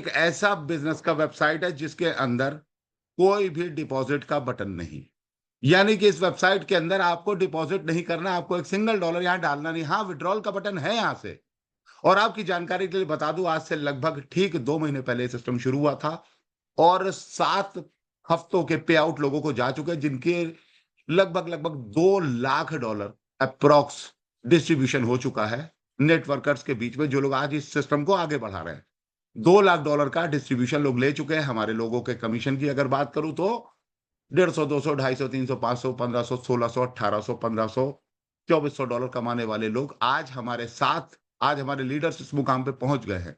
एक ऐसा बिजनेस का वेबसाइट है जिसके अंदर कोई भी डिपॉजिट का बटन नहीं। यानी कि इस वेबसाइट के अंदर आपको डिपॉजिट नहीं करना, आपको एक सिंगल डॉलर यहाँ डालना नहीं। हाँ, विड्रॉल का बटन है यहाँ से। और आपकी जानकारी के लिए बता दूं, आज से लगभग ठीक 2 महीने पहले सिस्टम शुरू हुआ था और 7 हफ्तों के पे आउट लोगों को जा चुके हैं, जिनके लगभग 2 लाख डॉलर अप्रॉक्स डिस्ट्रीब्यूशन हो चुका है नेटवर्कर्स के बीच में, जो लोग आज इस सिस्टम को आगे बढ़ा रहे हैं। 2 लाख डॉलर का डिस्ट्रीब्यूशन लोग ले चुके हैं। हमारे लोगों के कमीशन की अगर बात करूं तो 150, 200, 250, 300, 500, 1500, 1600, 1800, 1500, $2400 कमाने वाले लोग आज हमारे साथ, आज हमारे लीडर्स इस मुकाम पे पहुंच गए हैं।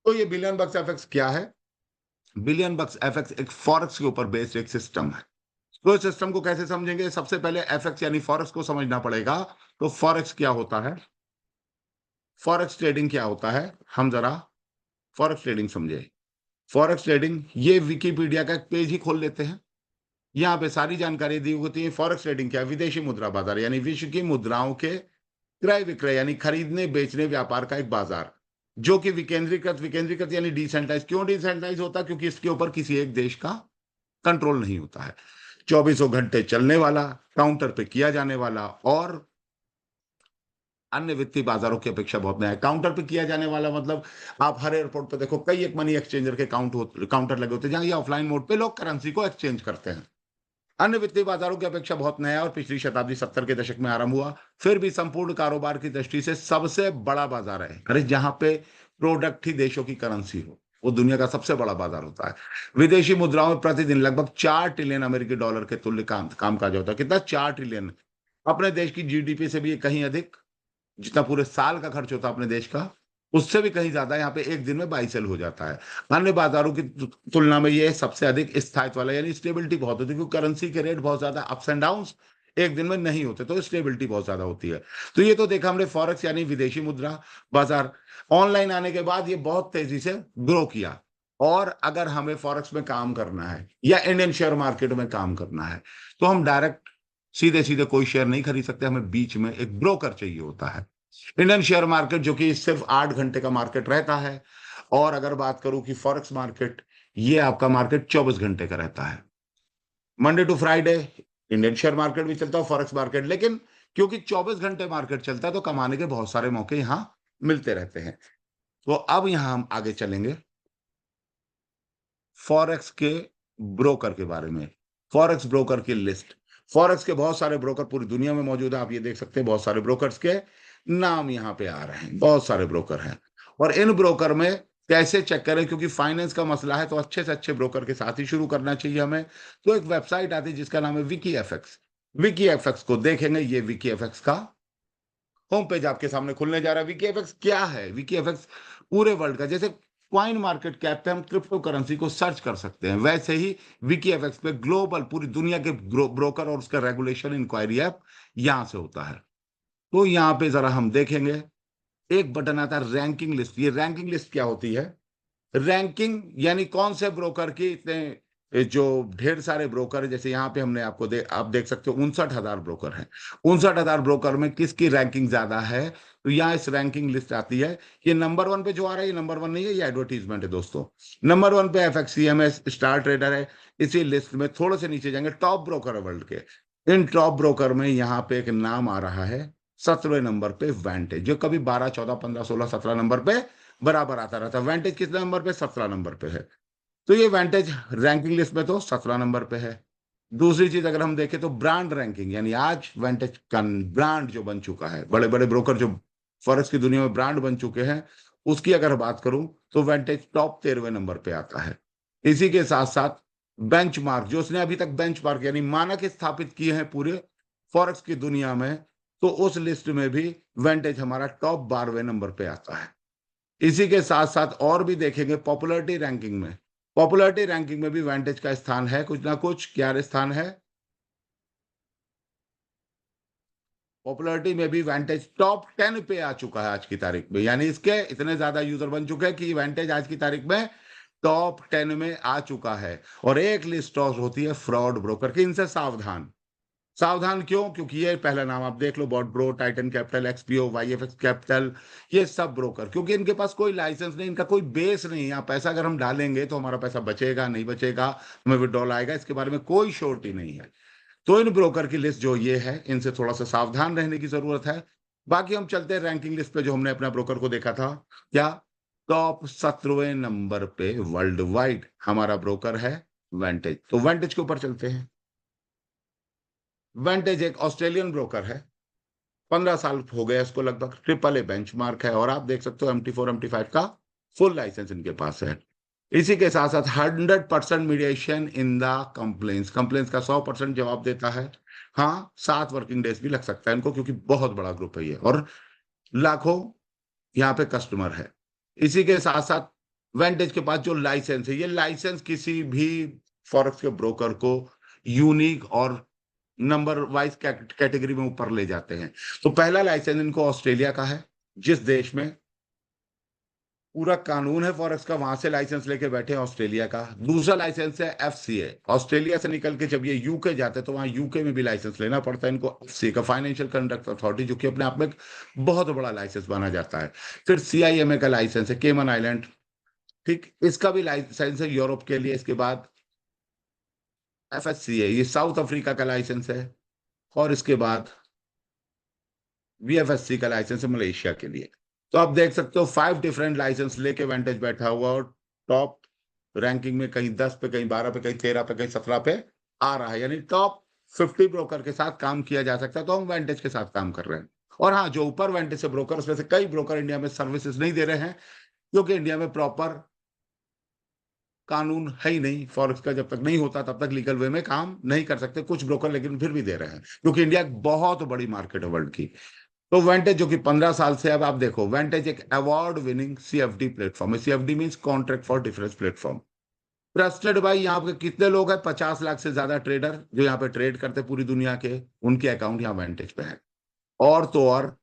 तो ये बिलियन बक्स एफएक्स क्या है? बिलियन बक्स एफएक्स एक फॉरेक्स के ऊपर बेस्ड एक सिस्टम है। तो इस सिस्टम को कैसे समझेंगे? सबसे पहले एफएक्स यानी फॉरेक्स को समझना पड़ेगा। तो फॉरेक्स क्या होता है, फॉरेक्स ट्रेडिंग क्या होता है, हम जरा फॉरेक्स ट्रेडिंग समझे। फॉरेक्स ट्रेडिंग, ये विकिपीडिया का एक पेज ही खोल लेते हैं, यहाँ पे सारी जानकारी दी होती है। फॉरेक्स ट्रेडिंग क्या है? विदेशी मुद्रा बाजार, यानी विश्व की मुद्राओं के क्रय विक्रय, यानी खरीदने बेचने व्यापार का एक बाजार, जो कि विकेंद्रीकृत, विकेंद्रीकृत यानी डिसेंट्रलाइज। क्यों डिसेंट्रलाइज होता? क्योंकि इसके ऊपर किसी एक देश का कंट्रोल नहीं होता है। 24 घंटे चलने वाला, काउंटर पे किया जाने वाला, और अन्य वित्तीय बाजारों की अपेक्षा बहुत नया है। काउंटर पे किया जाने वाला मतलब, आप हर एयरपोर्ट पे देखो कई एक मनी एक्सचेंजर के काउंटर लगे होते हैं, जहां ये ऑफलाइन मोड पे लोग करेंसी को एक्सचेंज करते हैं। अन्य वित्तीय बाजारों की अपेक्षा बहुत नया और पिछली शताब्दी 70 के दशक में आरंभ हुआ, फिर भी संपूर्ण कारोबार की दृष्टि से सबसे बड़ा बाजार है। अरे, जहां पे प्रोडक्ट ही देशों की करेंसी हो, वो दुनिया का सबसे बड़ा बाजार होता है। विदेशी मुद्राओं में प्रतिदिन लगभग 4 ट्रिलियन अमेरिकी डॉलर के तुल्य काम काज होता है। कितना? 4 ट्रिलियन। अपने देश की जीडीपी से भी कहीं अधिक, जितना पूरे साल का खर्च होता है अपने देश का, उससे भी कहीं ज्यादा यहाँ पे एक दिन में बाई सेल हो जाता है। अन्य बाजारों की तुलना में ये सबसे अधिक स्थायित्व वाला, यानी स्टेबिलिटी बहुत होती है, क्योंकि करेंसी के रेट बहुत ज्यादा अप्स एंड डाउन्स एक दिन में नहीं होते, तो स्टेबिलिटी बहुत ज्यादा होती है। तो ये तो देखा हमने फॉरेक्स यानी विदेशी मुद्रा बाजार। ऑनलाइन आने के बाद ये बहुत तेजी से ग्रो किया। और अगर हमें फॉरेक्स में काम करना है या इंडियन शेयर मार्केट में काम करना है, तो हम डायरेक्ट सीधे सीधे कोई शेयर नहीं खरीद सकते, हमें बीच में एक ब्रोकर चाहिए होता है। इंडियन शेयर मार्केट जो कि सिर्फ 8 घंटे का मार्केट रहता है, और अगर बात करूं कि फॉरेक्स मार्केट, ये आपका मार्केट 24 घंटे का रहता है। Monday to Friday Indian share market भी चलता है, फॉरेक्स मार्केट, लेकिन क्योंकि 24 घंटे मार्केट चलता है तो कमाने के बहुत सारे मौके यहां मिलते रहते हैं। तो अब यहां हम आगे चलेंगे फॉरेक्स के ब्रोकर के बारे में। फॉरेक्स ब्रोकर की लिस्ट, फॉरेक्स के बहुत सारे ब्रोकर पूरी दुनिया में मौजूद है। आप ये देख सकते हैं, बहुत सारे ब्रोकर्स के नाम यहाँ पे आ रहे हैं, बहुत सारे ब्रोकर हैं। और इन ब्रोकर में कैसे चेक करें, क्योंकि फाइनेंस का मसला है तो अच्छे से अच्छे ब्रोकर के साथ ही शुरू करना चाहिए हमें। तो एक वेबसाइट आती है जिसका नाम है विकी एफएक्स। विकी एफएक्स को देखेंगे, ये विकी एफएक्स का होम पेज आपके सामने खुलने जा रहा है। वीकेएफएक्स क्या है? वीकेएफएक्स पूरे वर्ल्ड का, जैसे क्वाइन मार्केट कैप पे हम क्रिप्टो करेंसी को सर्च कर सकते हैं, वैसे ही वीकेएफएक्स पे ग्लोबल पूरी दुनिया के ब्रोकर और उसका रेगुलेशन इंक्वायरी ऐप यहां से होता है। तो यहां पे जरा हम देखेंगे, एक बटन आता है रैंकिंग लिस्ट। ये रैंकिंग लिस्ट क्या होती है? रैंकिंग यानी कौन से ब्रोकर की इतने, जो ढेर सारे ब्रोकर, जैसे यहाँ पे हमने आप देख सकते हो 59,000 ब्रोकर हैं। 59,000 ब्रोकर में किसकी रैंकिंग ज्यादा है? तो यहाँ इस रैंकिंग लिस्ट आती है। ये नंबर 1 पे जो आ रहा है, ये नंबर 1 नहीं है, ये एडवर्टीजमेंट है दोस्तों। नंबर 1 पे एफएक्सीएम है, स्टार ट्रेडर है। इसी लिस्ट में थोड़े से नीचे जाएंगे, टॉप ब्रोकर है वर्ल्ड के। इन टॉप ब्रोकर में यहाँ पे एक नाम आ रहा है 17वें नंबर पे वेंटेज, जो कभी 12, 14, 15, 16, 17 नंबर पे बराबर आता रहता है। वेंटेज कितने नंबर पे? 17 नंबर पे है। तो ये वेंटेज रैंकिंग लिस्ट में तो 17 नंबर पे है। दूसरी चीज अगर हम देखें तो ब्रांड रैंकिंग, यानी आज वेंटेज का ब्रांड जो बन चुका है, बड़े बड़े ब्रोकर जो फॉरेक्स की दुनिया में ब्रांड बन चुके हैं, उसकी अगर बात करूं तो वेंटेज टॉप 13वें नंबर पे आता है। इसी के साथ साथ बेंचमार्क, जो उसने अभी तक बेंचमार्क यानी मानक स्थापित किए हैं पूरे फॉरेक्स की दुनिया में, तो उस लिस्ट में भी वेंटेज हमारा टॉप 12वें नंबर पे आता है। इसी के साथ साथ और भी देखेंगे पॉपुलैरिटी रैंकिंग में, पॉपुलैरिटी रैंकिंग में भी वेंटेज का स्थान है कुछ ना कुछ। क्या स्थान है? पॉपुलैरिटी में भी वेंटेज टॉप 10 पे आ चुका है आज की तारीख में, यानी इसके इतने ज्यादा यूजर बन चुके हैं कि वेंटेज आज की तारीख में टॉप 10 में आ चुका है। और एक लिस्ट और होती है फ्रॉड ब्रोकर की, इनसे सावधान। सावधान क्यों? क्योंकि ये पहला नाम आप देख लो, बॉटब्रो, टाइटन कैपिटल, एक्सपीओ, वाईएफएक्स कैपिटल, ये सब ब्रोकर, क्योंकि इनके पास कोई लाइसेंस नहीं, इनका कोई बेस नहीं है। यहाँ पैसा अगर हम डालेंगे तो हमारा पैसा बचेगा नहीं बचेगा, हमें विड्रॉल आएगा, इसके बारे में कोई श्योरिटी नहीं है। तो इन ब्रोकर की लिस्ट जो ये है, इनसे थोड़ा सा सावधान रहने की जरूरत है। बाकी हम चलते हैं रैंकिंग लिस्ट पे, जो हमने अपना ब्रोकर को देखा था। क्या? टॉप 17वें नंबर पे वर्ल्ड वाइड हमारा ब्रोकर है वेंटेज। तो वेंटेज के ऊपर चलते हैं। वेंटेज एक ऑस्ट्रेलियन ब्रोकर है, 15 साल हो गए इसको लगभग, ट्रिपल ए बेंचमार्क है, और आप देख सकते हो MT4 MT5 का फुल लाइसेंस इनके पास है। इसी के साथ साथ 100% mediation in the complaints, complaints का 100% जवाब देता है। हाँ, 7 वर्किंग डेज भी लग सकता है इनको, क्योंकि बहुत बड़ा ग्रुप है ये, और लाखों यहाँ पे कस्टमर है। इसी के साथ साथ वेंटेज के पास जो लाइसेंस है, ये लाइसेंस किसी भी फॉरेक्स के ब्रोकर को यूनिक और नंबर वाइज कैटेगरी में ऊपर ले जाते हैं। तो पहला लाइसेंस इनको ऑस्ट्रेलिया का है, जिस देश में पूरा कानून है फॉरेक्स का, वहां से लाइसेंस लेके बैठे हैं, ऑस्ट्रेलिया का। दूसरा लाइसेंस है FCA, ऑस्ट्रेलिया से निकल के जब ये यूके जाते हैं तो वहां यूके में भी लाइसेंस लेना पड़ता है इनको, FCA का, फाइनेंशियल कंडक्ट अथॉरिटी, जो कि अपने आप में एक बहुत बड़ा लाइसेंस माना जाता है। फिर CIMA का लाइसेंस है, केमन आइलैंड, ठीक, इसका भी लाइसेंस है यूरोप के लिए। इसके बाद FSCA, ये साउथ अफ्रीका का लाइसेंस है, और इसके बाद VFSC का लाइसेंस है मलेशिया के लिए। तो आप देख सकते हो 5 डिफरेंट लाइसेंस लेके वेंटेज बैठा हुआ, और टॉप रैंकिंग में कहीं 10 पे, कहीं 12 पे, कहीं 13 पे, कहीं 17 पे आ रहा है। यानी टॉप 50 ब्रोकर के साथ काम किया जा सकता है, तो हम वेंटेज के साथ काम कर रहे हैं। और हाँ, जो ऊपर वेंटेज से ब्रोकर, उसमें से कई ब्रोकर इंडिया में सर्विसेज नहीं दे रहे हैं, क्योंकि इंडिया में प्रॉपर कानून है ही नहीं फॉरेक्स का। जब तक नहीं होता तब तक लीगल वे में काम नहीं कर सकते कुछ ब्रोकर, लेकिन फिर भी दे रहे हैं, क्योंकि इंडिया एक बहुत बड़ी मार्केट है वर्ल्ड की। तो वेंटेज जो कि 15 साल से, अब आप देखो, वेंटेज एक अवार्ड विनिंग CFD प्लेटफॉर्म है। CFD means contract for difference platform. Trusted by, यहाँ पे कितने लोग हैं? 50 लाख से ज्यादा ट्रेडर जो यहाँ पे ट्रेड करते हैं पूरी दुनिया के, उनके अकाउंट यहाँ वेंटेज पे है। और तो और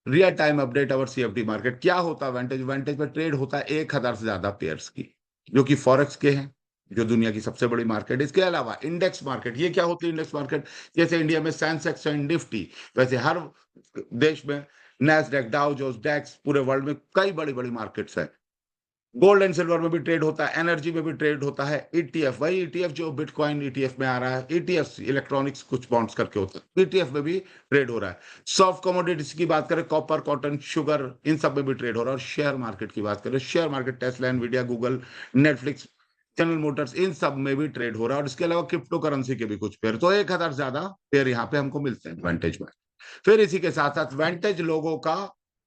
रियल टाइम अपडेट अवर CFD मार्केट। क्या होता है वेंटेज? वेंटेज पे ट्रेड होता है 1000 से ज्यादा पेयर्स की, जो कि फॉरेक्स के हैं, जो दुनिया की सबसे बड़ी मार्केट है। इसके अलावा इंडेक्स मार्केट, ये क्या होती है इंडेक्स मार्केट? जैसे इंडिया में सेंसेक्स एंड निफ्टी, वैसे हर देश में नैस्डैक, डाउ जोन्स, डेक्स, पूरे वर्ल्ड में कई बड़ी बड़ी मार्केट्स है। गोल्ड एंड सिल्वर में भी ट्रेड होता है, एनर्जी में भी ट्रेड होता है। ETF, वही ETF जो बिटकॉइन ETF में आ रहा है, ETF इलेक्ट्रॉनिक्स कुछ बॉन्ड्स करके होता है, ETF में भी ट्रेड हो रहा है। सॉफ्ट कमोडिटीज की बात करें, कॉपर, कॉटन, शुगर, इन सब में भी ट्रेड हो रहा है। और शेयर मार्केट की बात करें, share market Tesla, Nvidia, Google, Netflix, General Motors, इन सब में भी ट्रेड हो रहा है। और इसके अलावा क्रिप्टो करेंसी के भी कुछ पेयर, तो 1000 से ज्यादा पेयर यहाँ पे हमको मिलते हैं वेंटेज में। फिर इसी के साथ साथ वेंटेज लोगों का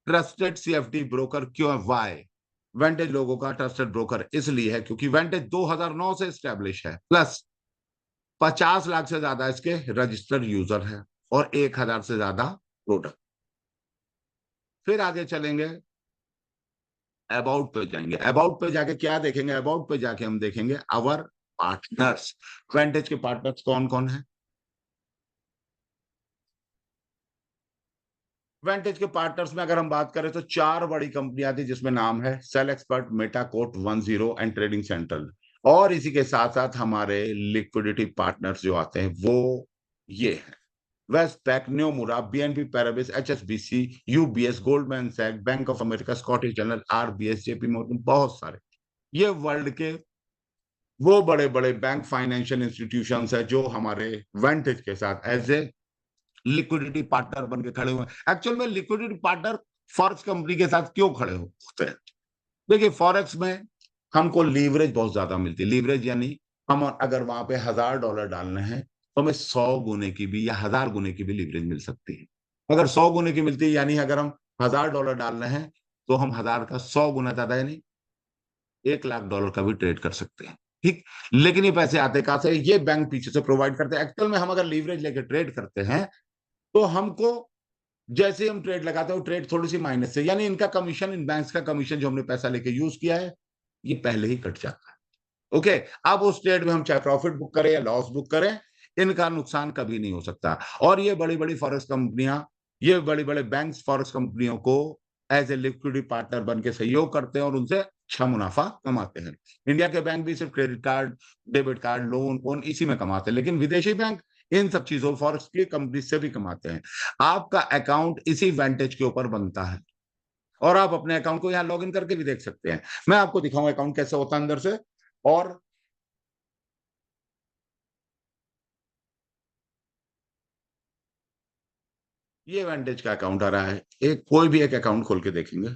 ट्रस्टेड CFD ब्रोकर क्यों है? वाई वेंटेज लोगों का ट्रस्टेड ब्रोकर इसलिए है क्योंकि वेंटेज 2009 से स्टैब्लिश है, प्लस 50 लाख से ज्यादा इसके रजिस्टर्ड यूजर है, और 1000 से ज्यादा प्रोडक्ट। फिर आगे चलेंगे, अबाउट पे जाएंगे। अबाउट पे जाके क्या देखेंगे? अबाउट पे जाके हम देखेंगे अवर पार्टनर्स। वेंटेज के पार्टनर्स कौन कौन है? वेंटेज के पार्टनर्स में अगर हम बात करें तो 4 बड़ी कंपनियां थी, जिसमें नाम है Sell Expert, MetaQuote, 10 and Trading Central. और इसी के साथ साथ हमारे लिक्विडिटी पार्टनर्स जो आते हैं वो ये हैं: Westpac, Nomura, BNP Paribas, HSBC, UBS, Goldman Sachs, Bank of America, Scottish General, RBS, JP Morgan, बहुत सारे। ये वर्ल्ड के वो बड़े बड़े बैंक, फाइनेंशियल इंस्टीट्यूशंस है जो हमारे वेंटेज के साथ एज ए लिक्विडिटी पार्टनर बन के खड़े हुए हैं। एक्चुअल में लिक्विडिटी पार्टनर फॉरेक्स कंपनी के साथ क्यों खड़े होते हैं? देखिए, फॉरेक्स में हमको लीवरेज बहुत ज्यादा मिलती है। लीवरेज यानी हम अगर वहां पे $1000 डालने हैं तो हमें 100 गुने की भी या 1000 गुने की भी लीवरेज मिल सकती है। अगर 100 गुने की मिलती है, यानी अगर हम $1000 डाल रहे हैं तो हम 1000 का 100 गुना ज्यादा, यानी $1,00,000 का भी ट्रेड कर सकते हैं। ठीक, लेकिन ये पैसे आते कहां से? ये बैंक पीछे से प्रोवाइड करते हैं। एक्चुअल में हम अगर लीवरेज लेके ट्रेड करते हैं तो हमको, जैसे ही हम ट्रेड लगाते हैं, वो ट्रेड थोड़ी सी माइनस से, यानी इनका कमीशन, इन बैंक्स का कमीशन जो हमने पैसा लेके यूज किया है, ये पहले ही कट जाता है। ओके, अब उस ट्रेड में हम चाहे प्रॉफिट बुक करें या लॉस बुक करें, इनका नुकसान कभी नहीं हो सकता। और ये बड़ी बड़ी फॉरेक्स कंपनियां, ये बड़े बड़े बैंक्स फॉरेक्स कंपनियों को एज ए लिक्विडिटी पार्टनर बन के सहयोग करते हैं और उनसे अच्छा मुनाफा कमाते हैं। इंडिया के बैंक भी सिर्फ credit card, debit card, loan इसी में कमाते हैं, लेकिन विदेशी बैंक इन सब चीजों फॉरेक्स की कंपनी से भी कमाते हैं। आपका अकाउंट इसी वेंटेज के ऊपर बनता है और आप अपने अकाउंट को यहाँ लॉग इन करके भी देख सकते हैं। मैं आपको दिखाऊंगा अकाउंट कैसे होता है अंदर से। और ये वेंटेज का अकाउंट आ रहा है, एक कोई भी एक अकाउंट खोल के देखेंगे।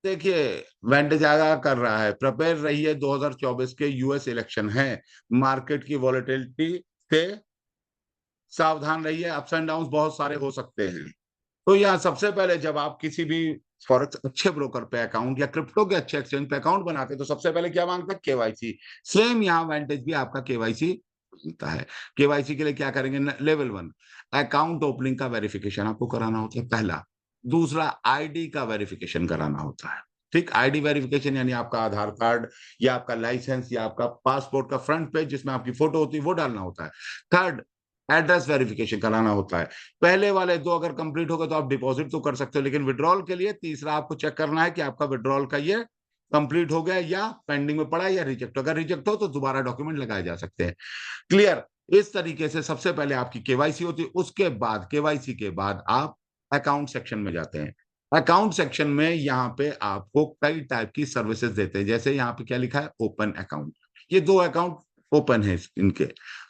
देखिए, वेंटेज आगा कर रहा है, प्रिपेयर रहिए, 2024 के यूएस इलेक्शन है, मार्केट की वॉलेटिलिटी से सावधान रहिए, अप्स एंड डाउन बहुत सारे हो सकते हैं। तो यहाँ सबसे पहले जब आप किसी भी फॉरेक्स अच्छे ब्रोकर पे अकाउंट या क्रिप्टो के अच्छे एक्सचेंज पे अकाउंट बनाते हैं तो सबसे पहले क्या मांगता है? केवाईसी। सेम यहाँ वेंटेज भी आपका केवाईसी मांगता है। केवाईसी के लिए क्या करेंगे? लेवल 1 अकाउंट ओपनिंग का वेरिफिकेशन आपको कराना होता है, पहला। दूसरा, आईडी का वेरिफिकेशन कराना होता है। ठीक, आईडी वेरिफिकेशन यानी आपका आधार कार्ड या आपका लाइसेंस या आपका पासपोर्ट का फ्रंट पेज जिसमें आपकी फोटो होती है वो डालना होता है। थर्ड, एड्रेस वेरिफिकेशन कराना होता है। पहले वाले दो अगर कंप्लीट हो गए तो आप डिपॉजिट तो कर सकते हो, लेकिन विड्रॉल के लिए तीसरा आपको चेक करना है कि आपका विड्रॉल का ये कंप्लीट हो गया या पेंडिंग में पड़ा या रिजेक्ट। अगर रिजेक्ट हो तो दोबारा डॉक्यूमेंट लगाए जा सकते हैं। क्लियर? इस तरीके से सबसे पहले आपकी केवाईसी होती है, उसके बाद केवाईसी के बाद आप अकाउंट सेक्शन में जाते हैं। अकाउंट सेक्शन में यहाँ पे आपको कई टाइप की सर्विसेज देते हैं, जैसे यहाँ पे क्या लिखा है? Open account. ये दो अकाउंट ओपन है इनके।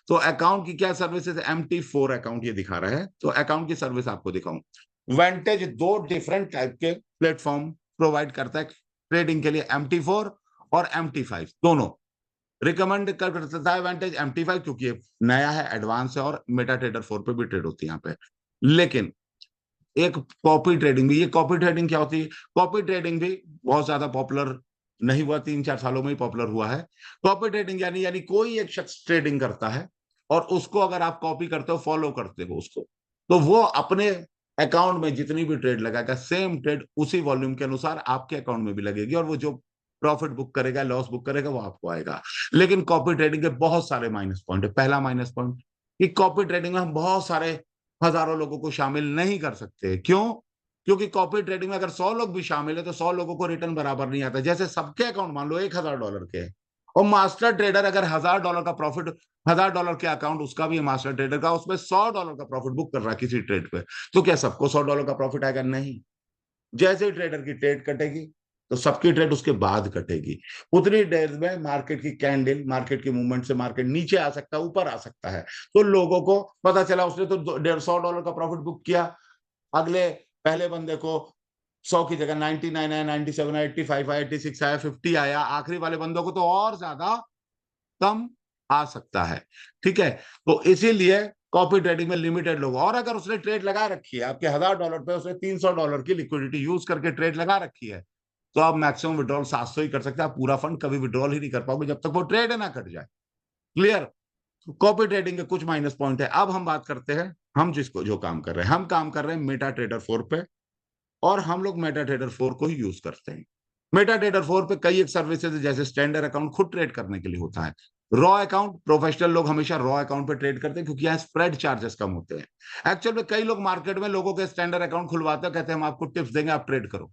तो अकाउंट की क्या सर्विसेज? MT4 अकाउंट ये दिखा रहा है, तो अकाउंट की सर्विस आपको दिखाऊं। वेंटेज दो डिफरेंट टाइप के प्लेटफॉर्म प्रोवाइड करता है ट्रेडिंग के लिए, MT4 और MT5 दोनों। रिकमेंड करता है वेंटेज MT5 क्योंकि ये नया है, एडवांस है और मेटा ट्रेडर 4 पे भी ट्रेड होती है यहाँ पे। लेकिन एक कॉपी ट्रेडिंग भी, ये कॉपी ट्रेडिंग क्या होती है? कॉपी ट्रेडिंग भी बहुत ज्यादा पॉपुलर नहीं हुआ, 3-4 सालों में ही पॉपुलर हुआ है। कॉपी ट्रेडिंग यानी कोई एक शख्स ट्रेडिंग करता है और उसको अगर आप कॉपी करते हो, फॉलो करते हो उसको, तो वो अपने अकाउंट में जितनी भी ट्रेड लगाएगा, सेम ट्रेड उसी वॉल्यूम के अनुसार आपके अकाउंट में भी लगेगी और वो जो प्रॉफिट बुक करेगा, लॉस बुक करेगा, वो आपको आएगा। लेकिन कॉपी ट्रेडिंग के बहुत सारे माइनस पॉइंट है। पहला माइनस पॉइंट कि कॉपी ट्रेडिंग में हम बहुत सारे हजारों लोगों को शामिल नहीं कर सकते। क्यों? क्योंकि कॉपी ट्रेडिंग में अगर 100 लोग भी शामिल है तो 100 लोगों को रिटर्न बराबर नहीं आता। जैसे सबके अकाउंट मान लो $1000 के, और मास्टर ट्रेडर अगर $1000 का प्रॉफिट, $1000 के अकाउंट उसका भी है मास्टर ट्रेडर का, उसमें $100 का प्रॉफिट बुक कर रहा है किसी ट्रेड पे, तो क्या सबको $100 का प्रॉफिट आएगा? नहीं। जैसे ही ट्रेडर की ट्रेड कटेगी तो सबकी ट्रेड उसके बाद कटेगी। उतनी देर में मार्केट की कैंडल, मार्केट की मूवमेंट से मार्केट नीचे आ सकता है, ऊपर आ सकता है। तो लोगों को पता चला उसने तो $150 का प्रॉफिट बुक किया, अगले पहले बंदे को 100 की जगह 99 आया, 97 आया, 85 आया, 86 आया, 50 आया, आखिरी वाले बंदों को तो और ज्यादा कम आ सकता है। ठीक है, तो इसीलिए कॉपी ट्रेडिंग में लिमिटेड लोग, और अगर उसने ट्रेड लगा रखी है आपके $1000 पे, उसने $300 की लिक्विडिटी यूज करके ट्रेड लगा रखी है, तो आप मैक्सिमम विड्रॉल 700 ही कर सकते हैं। आप पूरा फंड कभी विड्रॉल ही नहीं कर पाओगे जब तक वो ट्रेड ना कट जाए। क्लियर? कॉपी ट्रेडिंग के कुछ माइनस पॉइंट है। अब हम बात करते हैं, हम जिसको जो काम कर रहे हैं, हम काम कर रहे हैं मेटा ट्रेडर 4 पे, और हम लोग मेटा ट्रेडर 4 को ही यूज करते हैं। मेटा ट्रेडर 4 पे कई एक सर्विसेज है, जैसे स्टैंडर्ड अकाउंट खुद ट्रेड करने के लिए होता है। रॉ अकाउंट, प्रोफेशनल लोग हमेशा रॉ अकाउंट पे ट्रेड करते हैं क्योंकि यहाँ स्प्रेड चार्जेस कम होते हैं। एक्चुअल में कई लोग मार्केट में लोगों के स्टैंडर्ड अकाउंट खुलवाते हैं, कहते हैं हम आपको टिप्स देंगे, आप ट्रेड करो।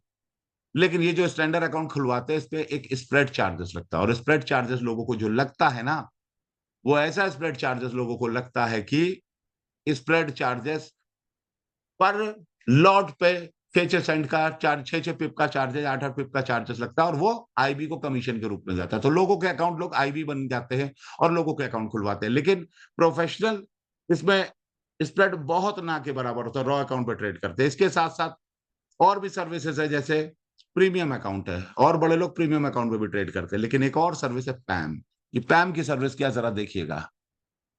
लेकिन ये जो स्टैंडर्ड अकाउंट खुलवाते हैं, इस पे एक स्प्रेड चार्जेस लगता है, और स्प्रेड चार्जेस लोगों को जो लगता है ना, वो ऐसा स्प्रेड चार्जेस लोगों को लगता है कि स्प्रेड चार्जेस पर लॉट पे 6-6 सेंट का चार्ज, 6-6 पिप का चार्जेस, 8-8 पिप का चार्जेस लगता है, और वो आईबी को कमीशन के रूप में जाता है। तो लोगों के अकाउंट लोग आईबी बन जाते हैं और लोगों के अकाउंट खुलवाते हैं। लेकिन प्रोफेशनल इसमें स्प्रेड बहुत ना के बराबर होता है, रॉ अकाउंट पे ट्रेड करते हैं। इसके साथ साथ और भी सर्विसेज है, जैसे प्रीमियम अकाउंट है, और बड़े लोग प्रीमियम अकाउंट पे भी ट्रेड करते हैं। लेकिन एक और सर्विस है पैम। ये पैम की सर्विस क्या, जरा देखिएगा।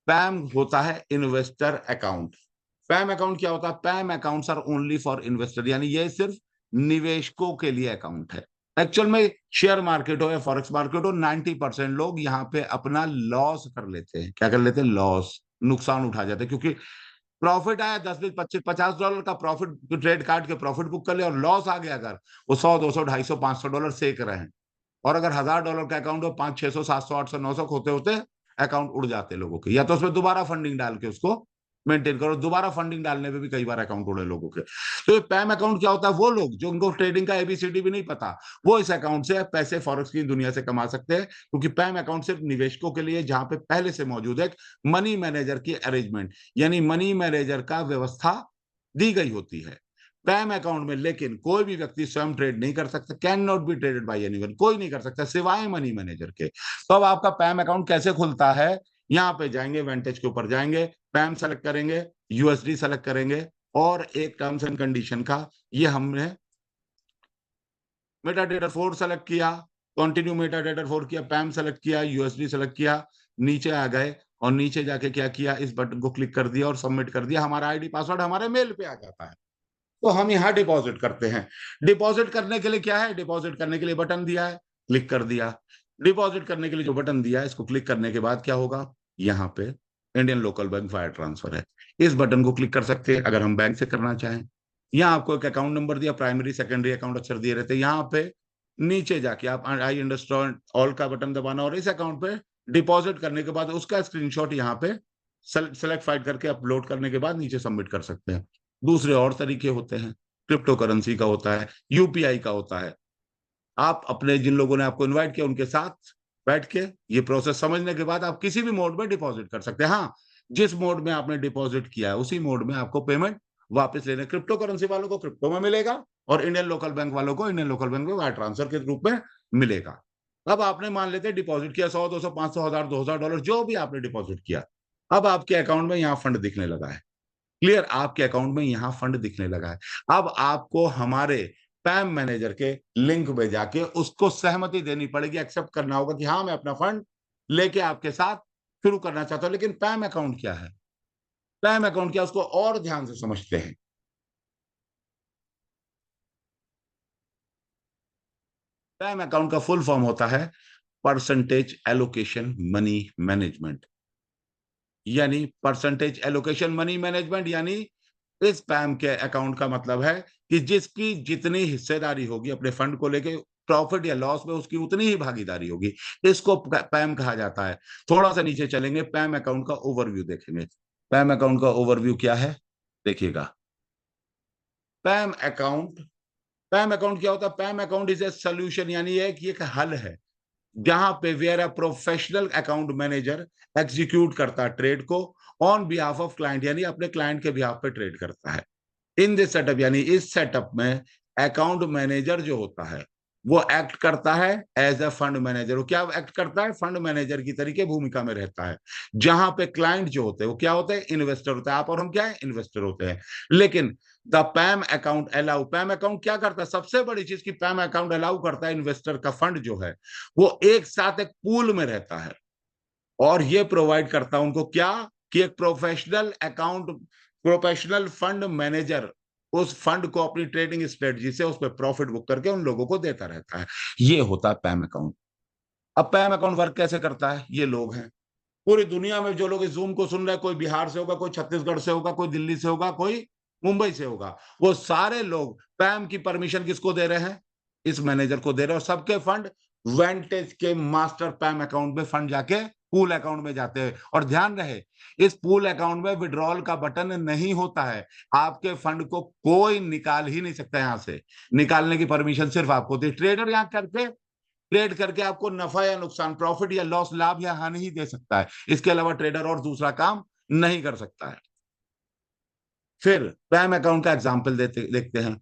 पैम होता है इन्वेस्टर अकाउंट। पैम अकाउंट क्या होता है? PAMM accounts are only for investor, यानी ये सिर्फ निवेशकों के लिए अकाउंट है। एक्चुअल में शेयर मार्केट हो या फॉरेक्स मार्केट हो, 90% लोग यहाँ पे अपना लॉस कर लेते हैं। क्या कर लेते हैं? लॉस, नुकसान उठा जाते हैं। क्योंकि प्रॉफिट आया 10, 20, 25, $50 का प्रॉफिट, ट्रेड काट के प्रॉफिट बुक कर ले, और लॉस आ गया अगर, वो 100, 200, 250, $500 सेक रहे हैं। और अगर $1000 का अकाउंट हो, 500, 600, 700, 800, 900 होते होते अकाउंट उड़ जाते लोगों के। या तो उसमें दोबारा फंडिंग डाल के उसको मेंटेन करो, दोबारा फंडिंग डालने में भी कई बार अकाउंट उड़े लोगों के। तो ये पैम अकाउंट क्या होता है? वो लोग जो उनको ट्रेडिंग का एबीसीडी भी नहीं पता, वो इस अकाउंट से पैसे फॉरेक्स की दुनिया से कमा सकते हैं, क्योंकि पैम अकाउंट सिर्फ निवेशकों के लिए, जहां पे पहले से मौजूद है मनी मैनेजर की अरेंजमेंट, यानी मनी मैनेजर का व्यवस्था दी गई होती है पैम अकाउंट में। लेकिन कोई भी व्यक्ति स्वयं ट्रेड नहीं कर सकता, can not be traded bye anyone, कोई नहीं कर सकता सिवाय मनी मैनेजर के। तो अब आपका पैम अकाउंट कैसे खुलता है? यहाँ पे जाएंगे, वेंटेज के ऊपर जाएंगे, पैम सेलेक्ट करेंगे, यूएसडी सेलेक्ट करेंगे, और एक टर्म्स एंड कंडीशन का ये हमने मेटाडेटा 4 सेलेक्ट किया, कंटिन्यू मेटाडेटा 4 किया, पैम सेलेक्ट किया, यूएसडी सेलेक्ट किया, नीचे आ गए और नीचे जाके क्या किया, इस बटन को क्लिक कर दिया और सबमिट कर दिया। हमारा आईडी पासवर्ड हमारे मेल पे आ जाता है। तो हम यहाँ डिपॉजिट करते हैं। डिपॉजिट करने के लिए क्या है? डिपॉजिट करने के लिए बटन दिया है, क्लिक कर दिया। डिपॉजिट करने के लिए जो बटन दिया है, इसको क्लिक करने के बाद क्या होगा? यहाँ पे Indian local bank wire transfer है, इस बटन को क्लिक कर सकते हैं अगर हम बैंक से करना चाहें। यहाँ आपको एक अकाउंट नंबर दिया, प्राइमरी सेकेंडरी अकाउंट अक्षर दिए रहते हैं। यहाँ पे नीचे जाके आप आई अंडरस्टैंड ऑल का बटन दबाना और इस अकाउंट पे डिपॉजिट करने के बाद उसका स्क्रीनशॉट यहाँ पे सेलेक्ट फाइल करके अपलोड करने के बाद नीचे सबमिट कर सकते हैं। दूसरे और तरीके होते हैं, क्रिप्टो करेंसी का होता है, यूपीआई का होता है। आप अपने जिन लोगों ने आपको इनवाइट किया उनके साथ बैठ के ये प्रोसेस समझने के बाद आप किसी भी मोड में डिपॉजिट कर सकते हैं। हाँ, जिस मोड में आपने डिपॉजिट किया है उसी मोड में आपको पेमेंट वापस लेने, क्रिप्टो करेंसी वालों को क्रिप्टो में मिलेगा और इंडियन लोकल बैंक वालों को इंडियन लोकल बैंक में वायर ट्रांसफर के रूप में मिलेगा। अब आपने मान लेते हैं डिपॉजिट किया 100, 200, 500, 1000, $2000, जो भी आपने डिपॉजिट किया, अब आपके अकाउंट में यहाँ फंड दिखने लगा है। क्लियर? आपके अकाउंट में यहां फंड दिखने लगा है। अब आपको हमारे पैम मैनेजर के लिंक में जाके उसको सहमति देनी पड़ेगी, एक्सेप्ट करना होगा कि हाँ, मैं अपना फंड लेके आपके साथ शुरू करना चाहता हूं। लेकिन पैम अकाउंट क्या है? पैम अकाउंट क्या, उसको और ध्यान से समझते हैं। पैम अकाउंट का फुल फॉर्म होता है परसेंटेज एलोकेशन मनी मैनेजमेंट, यानी परसेंटेज एलोकेशन मनी मैनेजमेंट, यानी इस पैम के अकाउंट का मतलब है कि जिसकी जितनी हिस्सेदारी होगी अपने फंड को लेके, प्रॉफिट या लॉस में उसकी उतनी ही भागीदारी होगी। इसको पैम कहा जाता है। थोड़ा सा नीचे चलेंगे, पैम अकाउंट का ओवरव्यू देखेंगे। पैम अकाउंट का ओवरव्यू क्या है देखिएगा। पैम अकाउंट, पैम अकाउंट क्या होता है? PAMM account is a solution, यानी ये कि एक हल है जहां पे where a professional account manager execute करता है ट्रेड को ऑन बिहाफ ऑफ क्लाइंट, यानी अपने क्लाइंट के बिहाफ पे ट्रेड करता है। इन दिस सेटअप, यानी इस सेटअप में अकाउंट मैनेजर जो होता है वो एक्ट करता है एज अ फंड मैनेजर। वो क्या एक्ट करता है? फंड मैनेजर की तरीके भूमिका में रहता है। जहां पे क्लाइंट जो होते हैं वो क्या होते हैं? इन्वेस्टर होते हैं। आप और हम क्या है? इन्वेस्टर होते हैं। लेकिन द पैम अकाउंट अलाउ, पैम अकाउंट क्या करता है? सबसे बड़ी चीज की पैम अकाउंट अलाउ करता है इन्वेस्टर का फंड जो है वो एक साथ एक पूल में रहता है और ये प्रोवाइड करता है उनको क्या, कि एक professional account, professional fund manager उस फंड को अपनी ट्रेडिंग स्ट्रेटजी से उस पर प्रॉफिट बुक करके उन लोगों को देता रहता है। ये होता है पैम अकाउंट। अब पैम अकाउंट वर्क कैसे करता है? ये लोग हैं पूरी दुनिया में जो लोग इस जूम को सुन रहे हैं, कोई बिहार से होगा, कोई छत्तीसगढ़ से होगा, कोई दिल्ली से होगा, कोई मुंबई से होगा, वो सारे लोग पैम की परमिशन किसको दे रहे हैं? इस मैनेजर को दे रहे हैं। और सबके फंड वेंटेज के मास्टर पैम अकाउंट में फंड जाके पूल अकाउंट में जाते हैं। और ध्यान रहे, इस पूल अकाउंट में विड्रॉल का बटन नहीं होता है। आपके फंड को कोई निकाल ही नहीं सकता। यहां से निकालने की परमिशन सिर्फ आपको दी। ट्रेडर यहां करके ट्रेड करके आपको नफा या नुकसान, प्रॉफिट या लॉस, लाभ या हानि ही दे सकता है। इसके अलावा ट्रेडर और दूसरा काम नहीं कर सकता है। फिर पैम अकाउंट का एग्जांपल देखते हैं।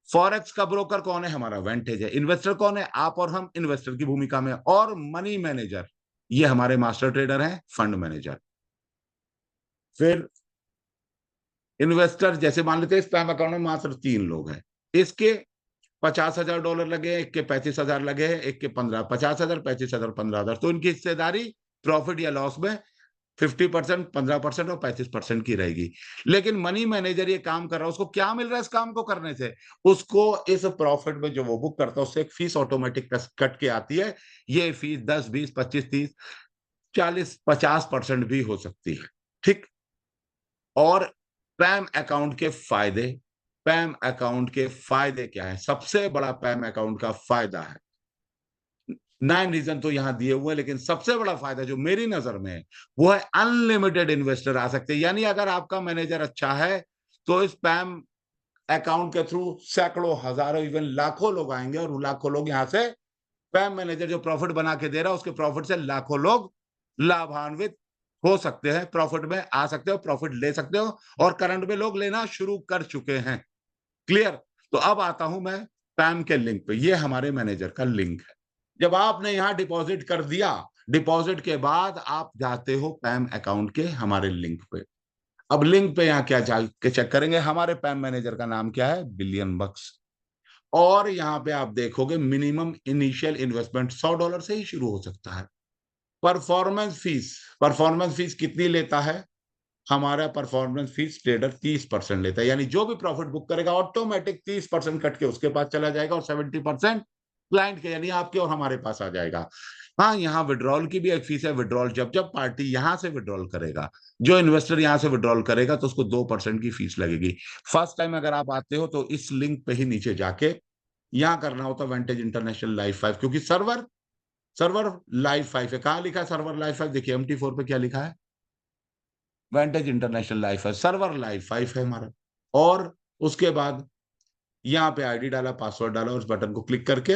फॉरेक्स का ब्रोकर कौन है? हमारा वेंटेज है। इन्वेस्टर कौन है? आप और हम इन्वेस्टर की भूमिका में। और मनी मैनेजर, ये हमारे मास्टर ट्रेडर हैं, फंड मैनेजर। फिर इन्वेस्टर, जैसे मान लेते हैं इस पैम अकाउंट में मात्र 3 लोग हैं। इसके $50,000 लगे हैं, एक के 35,000 लगे हैं, एक के 15, 50,000, 35,000, 15,000। तो इनकी हिस्सेदारी प्रॉफिट या लॉस में 50%, 15% और 35% की रहेगी। लेकिन मनी मैनेजर ये काम कर रहा है, उसको क्या मिल रहा है इस काम को करने से? उसको इस प्रॉफिट में जो वो बुक करता है उससे एक फीस ऑटोमेटिक कट के आती है। ये फीस 10, 20, 25, 30, 40, 50% भी हो सकती है। ठीक। और पैम अकाउंट के फायदे, पैम अकाउंट के फायदे क्या है? सबसे बड़ा पैम अकाउंट का फायदा है 9 रीजन तो यहां दिए हुए हैं, लेकिन सबसे बड़ा फायदा जो मेरी नजर में है वो है अनलिमिटेड इन्वेस्टर आ सकते हैं। यानी अगर आपका मैनेजर अच्छा है तो इस पैम अकाउंट के थ्रू सैकड़ों, हजारों, इवन लाखों लोग आएंगे और लाखों लोग यहां से पैम मैनेजर जो प्रॉफिट बना के दे रहा है उसके प्रॉफिट से लाखों लोग लाभान्वित हो सकते हैं, प्रॉफिट में आ सकते हो, प्रॉफिट ले सकते हो, और करंट में लोग लेना शुरू कर चुके हैं। क्लियर? तो अब आता हूं मैं पैम के लिंक पे। ये हमारे मैनेजर का लिंक है। जब आपने यहां डिपॉजिट कर दिया, डिपॉजिट के बाद आप जाते हो पैम अकाउंट के हमारे लिंक पे। अब लिंक पे यहां क्या जाके चेक करेंगे, हमारे पैम मैनेजर का नाम क्या है, बिलियन बक्स। और यहां पे आप देखोगे मिनिमम इनिशियल इन्वेस्टमेंट $100 से ही शुरू हो सकता है। परफॉर्मेंस फीस कितनी लेता है? हमारा परफॉर्मेंस फीस ट्रेडर 30% लेता है, यानी जो भी प्रॉफिट बुक करेगा ऑटोमेटिक 30% कट के उसके पास चला जाएगा और 70% क्लाइंट के यानी आपके और हमारे पास आ जाएगा। हाँ, यहाँ विड्रॉल की भी एक फीस है। विड्रॉल जब जब पार्टी यहां से विड्रॉल करेगा, जो इन्वेस्टर यहां से विड्रॉल करेगा तो उसको 2% की फीस लगेगी। फर्स्ट टाइम अगर आप आते हो तो इस लिंक पे ही नीचे जाके यहां करना होता है वेंटेज इंटरनेशनल लाइफ 5, क्योंकि सर्वर सर्वर लाइफ 5 है। कहां लिखा है सर्वर लाइफ 5? देखिए MT4 पे क्या लिखा है, वेंटेज इंटरनेशनल लाइफ है, सर्वर लाइफ 5 है हमारा। और उसके बाद यहाँ पे आईडी डाला, पासवर्ड डाला, उस बटन को क्लिक करके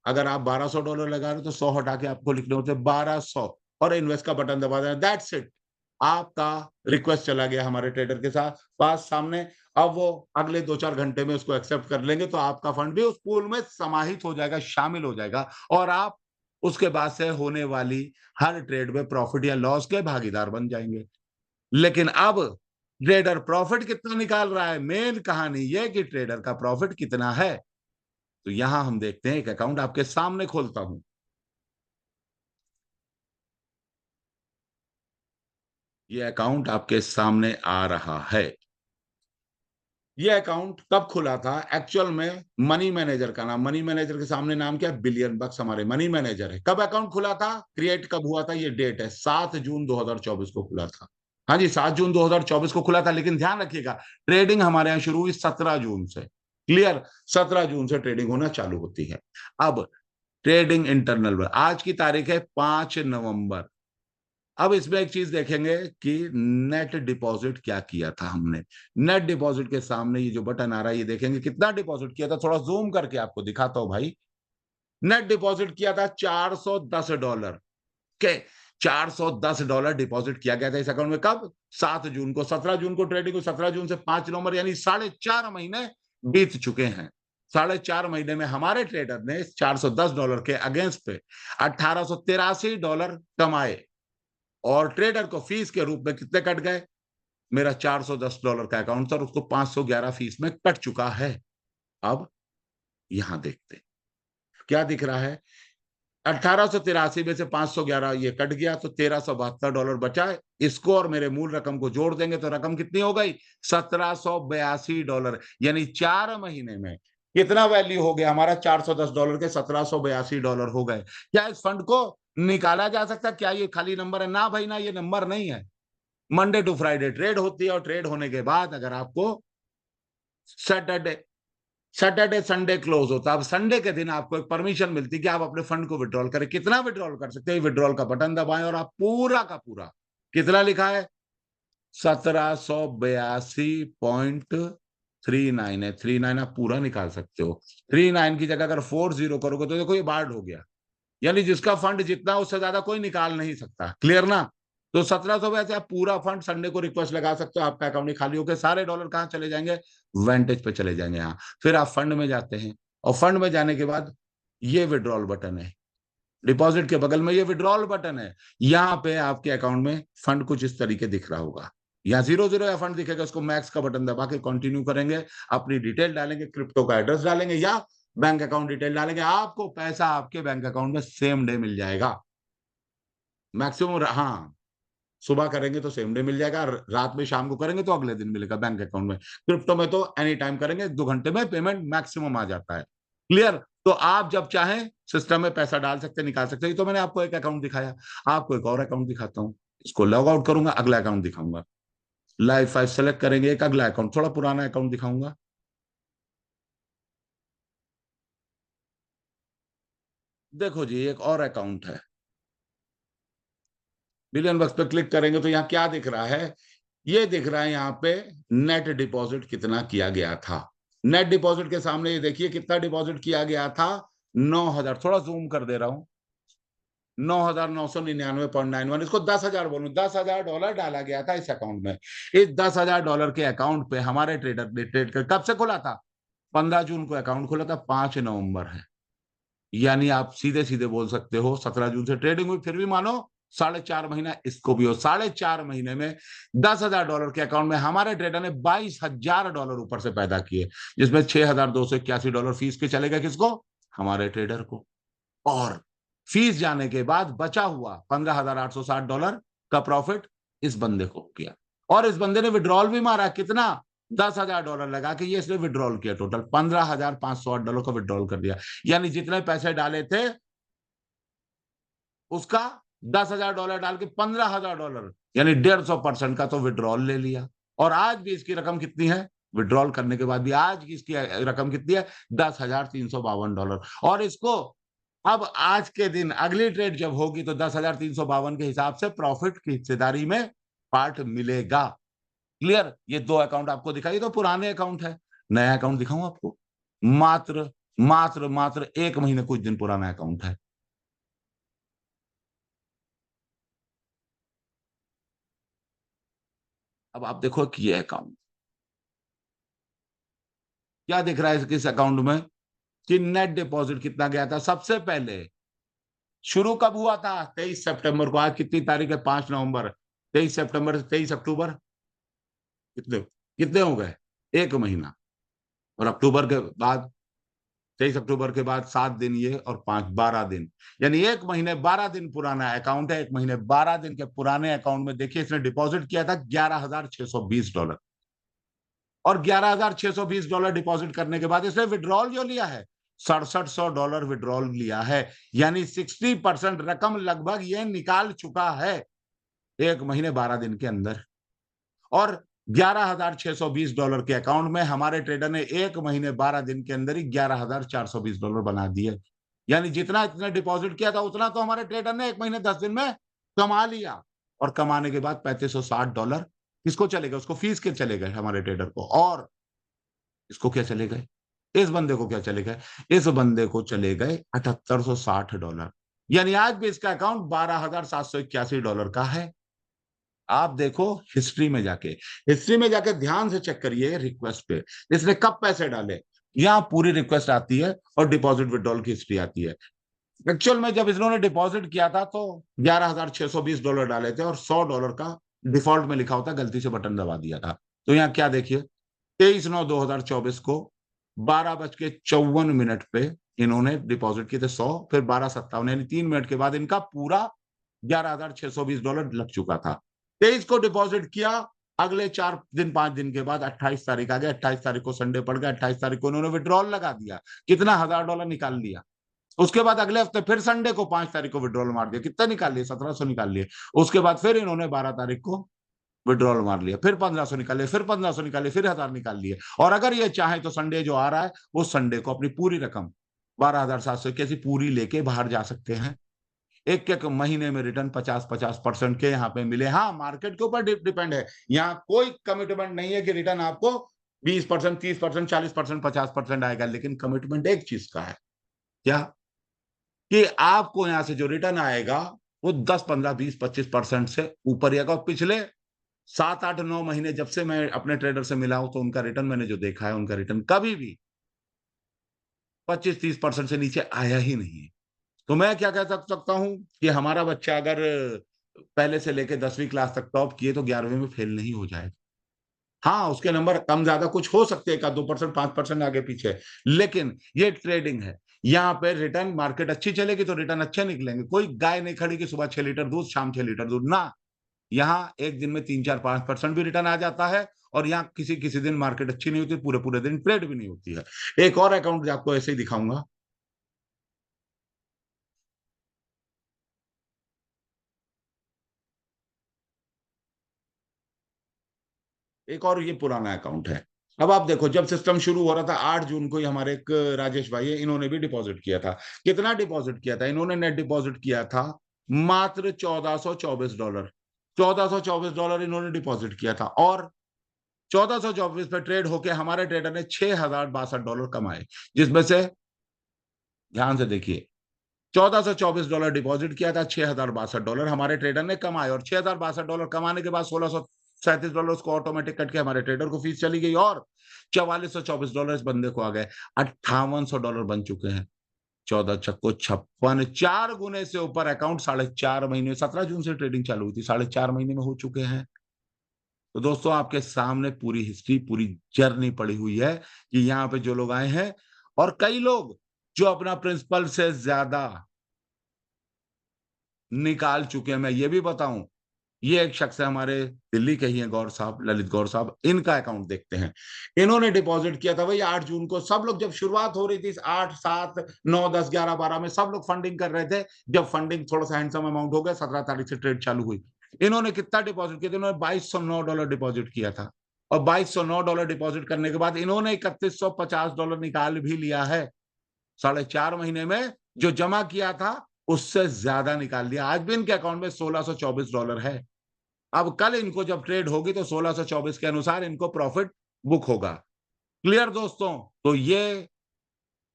अगर आप $1200 लगा रहे हो तो 100 हटा के आपको लिखने होते हैं 1200 और इन्वेस्ट का बटन दबा देना। That's it. आपका रिक्वेस्ट चला गया हमारे ट्रेडर के साथ पास सामने। अब वो अगले 2-4 घंटे में उसको एक्सेप्ट कर लेंगे तो आपका फंड भी उस पूल में समाहित हो जाएगा, शामिल हो जाएगा, और आप उसके बाद से होने वाली हर ट्रेड में प्रॉफिट या लॉस के भागीदार बन जाएंगे। लेकिन अब ट्रेडर प्रॉफिट कितना निकाल रहा है, मेन कहानी यह कि ट्रेडर का प्रॉफिट कितना है। तो यहां हम देखते हैं, एक अकाउंट आपके सामने खोलता हूं। यह अकाउंट आपके सामने आ रहा है। ये अकाउंट कब खुला था एक्चुअल में? मनी मैनेजर का नाम, मनी मैनेजर के सामने नाम क्या है, बिलियन बक्स हमारे मनी मैनेजर है। कब अकाउंट खुला था, क्रिएट कब हुआ था, ये डेट है 7 जून 2024 को खुला था। हाँ जी, 7 जून 2024 को खुला था, लेकिन ध्यान रखिएगा ट्रेडिंग हमारे यहाँ शुरू हुई 17 जून से। क्लियर? 17 जून से ट्रेडिंग होना चालू होती है। अब ट्रेडिंग इंटरनल, आज की तारीख है 5 नवंबर। अब इसमें एक चीज देखेंगे कि नेट डिपॉजिट क्या किया था हमने। नेट डिपॉजिट के सामने ये जो बटन आ रहा है, ये देखेंगे कितना डिपॉजिट किया था। थोड़ा जूम करके आपको दिखाता हूं भाई। नेट डिपॉजिट किया था $410 के। $410 डिपॉजिट किया गया था इस अकाउंट में। कब? 7 जून को। 17 जून को ट्रेडिंग को, 17 जून से 5 नवंबर, यानी 4.5 महीने बीत चुके हैं। 4.5 महीने में हमारे ट्रेडर ने $410 के अगेंस्ट पे $1883 कमाए, और ट्रेडर को फीस के रूप में कितने कट गए? मेरा $410 का अकाउंट था और उसको 511 फीस में कट चुका है। अब यहां देखते हैं क्या दिख रहा है। 1883 में से 511 ये कट गया तो $1372 बचा है। इसको और मेरे मूल रकम को जोड़ देंगे तो रकम कितनी हो गई? $1782। यानी 4 महीने में कितना वैल्यू हो गया हमारा? $410 के $1782 हो गए। क्या इस फंड को निकाला जा सकता? क्या ये खाली नंबर है? ना भाई ना, ये नंबर नहीं है। मंडे टू फ्राइडे ट्रेड होती है, और ट्रेड होने के बाद अगर आपको सैटरडे सैटरडे संडे क्लोज होता है। अब संडे के दिन आपको एक परमिशन मिलती है कि आप अपने फंड को विड्रॉल करें। कितना विड्रॉल कर सकते हैं? विड्रॉल का बटन दबाएं और आप पूरा का पूरा, कितना लिखा है, 1782.39 है, 39 आप पूरा निकाल सकते हो। 39 की जगह अगर 40 करोगे तो देखो ये बार्ड हो गया, यानी जिसका फंड जितना उससे ज्यादा कोई निकाल नहीं सकता। क्लियर ना? तो 1700 में से आप पूरा फंड संडे को रिक्वेस्ट लगा सकते हो, आपका अकाउंट ही खाली होकर सारे डॉलर कहां चले जाएंगे? वेंटेज पे चले जाएंगे। यहाँ फिर आप फंड में जाते हैं, और फंड में जाने के बाद ये विड्रॉल बटन है, डिपॉजिट के बगल में ये विड्रॉल बटन है। यहाँ पे आपके अकाउंट में फंड कुछ इस तरीके दिख रहा होगा, या 00 या फंड दिखेगा, उसको मैक्स का बटन दबा के कंटिन्यू करेंगे, अपनी डिटेल डालेंगे, क्रिप्टो का एड्रेस डालेंगे या बैंक अकाउंट डिटेल डालेंगे, आपको पैसा आपके बैंक अकाउंट में सेम डे मिल जाएगा। मैक्सिमम, हाँ, सुबह करेंगे तो सेम डे मिल जाएगा, रात में शाम को करेंगे तो अगले दिन मिलेगा बैंक अकाउंट में। क्रिप्टो में तो एनी टाइम करेंगे, 2 घंटे में पेमेंट मैक्सिमम आ जाता है। क्लियर? तो आप जब चाहें सिस्टम में पैसा डाल सकते, निकाल सकते हैं। तो मैंने आपको एक अकाउंट दिखाया, आपको एक और अकाउंट दिखाता हूँ। इसको लॉग आउट करूंगा, अगला अकाउंट दिखाऊंगा। लाइव 5 सेलेक्ट करेंगे, एक अगला अकाउंट, थोड़ा पुराना अकाउंट दिखाऊंगा। देखो जी, एक और अकाउंट है, बिलियन बक्स पे क्लिक करेंगे तो यहाँ क्या दिख रहा है? ये दिख रहा है यहाँ पे नेट डिपॉजिट कितना किया गया था। नेट डिपॉजिट के सामने ये देखिए कितना डिपॉजिट किया गया था, 9,000। थोड़ा जूम कर दे रहा हूं, 9,999.91। इसको 10,000 बोलूं, $10,000 डाला गया था इस अकाउंट में। इस $10,000 के अकाउंट पे हमारे ट्रेडर ने ट्रेड कर, कब से खुला था? 15 जून को अकाउंट खुला था, 5 नवंबर है। यानी आप सीधे सीधे बोल सकते हो 17 जून से ट्रेडिंग हुई, फिर भी मानो 4.5 महीना इसको भी हो। 4.5 महीने में $10,000 के अकाउंट में हमारे ट्रेडर ने $22,000 ऊपर से पैदा किए, जिसमें $6,281 फीस के चले गए किसको? हमारे ट्रेडर को। और फीस जाने के बाद बचा हुआ $15,860 का प्रॉफिट इस बंदे को हो गया। और इस बंदे ने विड्रॉल भी मारा, कितना? $10,000 लगा के ये इसने विड्रॉल किया, टोटल $15,508 का विड्रॉल कर दिया। यानी जितने पैसे डाले थे उसका $10,000 डाल के $15,000, यानी 150% का तो विड्रॉल ले लिया। और आज भी इसकी रकम कितनी है? विड्रॉल करने के बाद भी आज की इसकी रकम कितनी है? $10,352। और इसको अब आज के दिन अगली ट्रेड जब होगी तो 10,352 के हिसाब से प्रॉफिट की हिस्सेदारी में पार्ट मिलेगा। क्लियर? ये दो अकाउंट आपको दिखाई, तो पुराने अकाउंट है। नया अकाउंट दिखाऊं आपको? मात्र मात्र मात्र 1 महीने कुछ दिन पुराना अकाउंट है। अब आप देखो कि ये अकाउंट क्या दिख रहा है इस अकाउंट में, कि नेट डिपॉजिट कितना गया था सबसे पहले। शुरू कब हुआ था? 23 सितंबर को। आज कितनी तारीख है? 5 नवंबर। 23 सितंबर से 23 अक्टूबर, कितने कितने हो गए? 1 महीना। और अक्टूबर के बाद, 23 अक्टूबर के बाद 7 दिन ये, और 5 12 दिन, यानी 1 महीने 12 दिन पुराना अकाउंट है। 1 महीने 12 दिन के पुराने अकाउंट में देखिए इसने डिपॉजिट किया था $11,620। और $11,620 डिपॉजिट करने के बाद इसने विड्रॉल जो लिया है, $6,700 विड्रॉल लिया है। यानी 60% रकम लगभग ये निकाल चुका है 1 महीने 12 दिन के अंदर। और $11,620 के अकाउंट में हमारे ट्रेडर ने 1 महीने 12 दिन के अंदर ही $11,420 बना दिए। यानी जितना इतने डिपॉजिट किया था उतना तो हमारे ट्रेडर ने 1 महीने 10 दिन में कमा लिया। और कमाने के बाद $3,560 किसको चले गए? उसको फीस के चले गए हमारे ट्रेडर को। और इसको क्या चले गए? इस बंदे को क्या चले गए? इस बंदे को चले गए $7,860। यानी आज भी इसका अकाउंट $12,781 का है। आप देखो हिस्ट्री में जाके, हिस्ट्री में जाके ध्यान से चेक करिए रिक्वेस्ट पे इसने कब पैसे डाले। यहां पूरी रिक्वेस्ट आती है और डिपॉजिट विड्रॉल की हिस्ट्री आती है। एक्चुअल में जब इन्होंने डिपॉजिट किया था तो $11,620 डाले थे, और $100 का डिफॉल्ट में लिखा होता, गलती से बटन दबा दिया था। तो यहाँ क्या देखिए, 23/9/2024 को 12:54 पे इन्होंने डिपॉजिट किए थे 100, फिर 12:57, यानी 3 मिनट के बाद इनका पूरा $11,620 लग चुका था। 23 को डिपॉजिट किया, अगले 4 दिन 5 दिन के बाद 28 तारीख आ गया। 28 तारीख को संडे पड़ गया, 28 तारीख को इन्होंने विड्रॉल लगा दिया, कितना $1,000 निकाल लिया। उसके बाद अगले हफ्ते फिर संडे को 5 तारीख को विड्रॉल मार दिया, कितना निकाल लिया? 1,700 निकाल लिए। उसके बाद फिर इन्होंने 12 तारीख को विड्रॉल मार लिया, फिर 1,500 निकाल लिया, फिर 1,500 निकाल लिया, फिर 1,000 निकाल लिए। और अगर ये चाहे तो संडे जो आ रहा है उस संडे को अपनी पूरी रकम 12,700 पूरी लेके बाहर जा सकते हैं। एक एक महीने में रिटर्न 50-50% के यहाँ पे मिले। हाँ, मार्केट के ऊपर डिपेंड है। यहाँ कोई कमिटमेंट नहीं है कि रिटर्न आपको 20%, 30%, 40%, 50% आएगा। लेकिन कमिटमेंट एक चीज का है, क्या? कि आपको यहां से जो रिटर्न आएगा वो 10, 15, 20, 25% से ऊपर ही आएगा। और पिछले 7, 8, 9 महीने जब से मैं अपने ट्रेडर से मिला हूं तो उनका रिटर्न मैंने जो देखा है, उनका रिटर्न कभी भी 25-30% से नीचे आया ही नहीं है। तो मैं क्या कह सकता हूं कि हमारा बच्चा अगर पहले से लेकर 10वीं क्लास तक टॉप किए तो 11वीं में फेल नहीं हो जाएगा। हाँ, उसके नंबर कम ज्यादा कुछ हो सकते हैं, 1-2%, 5% आगे पीछे, लेकिन ये ट्रेडिंग है। यहाँ पे रिटर्न, मार्केट अच्छी चलेगी तो रिटर्न अच्छे निकलेंगे। कोई गाय नहीं खड़ी कि सुबह 6 लीटर दूध, शाम 6 लीटर दूध ना। यहाँ एक दिन में 3, 4, 5% भी रिटर्न आ जाता है। और यहाँ किसी किसी दिन मार्केट अच्छी नहीं होती, पूरे पूरे दिन ट्रेड भी नहीं होती है। एक और अकाउंट आपको ऐसे ही दिखाऊंगा। एक और ये पुराना अकाउंट है, अब आप देखो, जब सिस्टम शुरू हो रहा था 8 जून को ही हमारे एक राजेश भाई है, इन्होंने भी डिपॉजिट किया था। कितना डिपॉजिट किया था इन्होंने? नेट डिपॉजिट किया था मात्र $1424। $1424 इन्होंने डिपॉजिट किया था, और 1424 पे ट्रेड होके हमारे ट्रेडर ने $6062 कमाए, जिसमें से ध्यान से देखिए, $1424 डिपॉजिट किया था, $6062 हमारे ट्रेडर ने कमाए, और $6062 कमाने के बाद $1637 उसको ऑटोमेटिक कट के हमारे ट्रेडर को फीस चली गई, और $4424 इस बंदे को आ गए। $5800 बन चुके हैं। 14 चक्को 56, 4 गुने से ऊपर अकाउंट 4.5 महीने, 17 जून से ट्रेडिंग चालू हुई थी, 4.5 महीने में हो चुके हैं। तो दोस्तों, आपके सामने पूरी हिस्ट्री, पूरी जर्नी पड़ी हुई है कि यहाँ पे जो लोग आए हैं, और कई लोग जो अपना प्रिंसिपल से ज्यादा निकाल चुके हैं। मैं ये भी बताऊं, ये एक शख्स है हमारे दिल्ली के ही हैं, गौर साहब, ललित गौर साहब, इनका अकाउंट देखते हैं। इन्होंने डिपॉजिट किया था वही 8 जून को। सब लोग जब शुरुआत हो रही थी 8, 7, 9, 10, 11, 12 में सब लोग फंडिंग कर रहे थे। जब फंडिंग थोड़ा सा हैंडसम अमाउंट हो गया, 17 तारीख से ट्रेड चालू हुई। इन्होंने कितना डिपॉजिट किया था? इन्होंने $2209 डिपॉजिट किया था, और $2209 डिपॉजिट करने के बाद इन्होंने $3150 निकाल भी लिया है। 4.5 महीने में जो जमा किया था उससे ज्यादा निकाल दिया। आज भी इनके अकाउंट में $1624 है। अब कल इनको जब ट्रेड होगी तो 1624 के अनुसार इनको प्रॉफिट बुक होगा। क्लियर दोस्तों? तो ये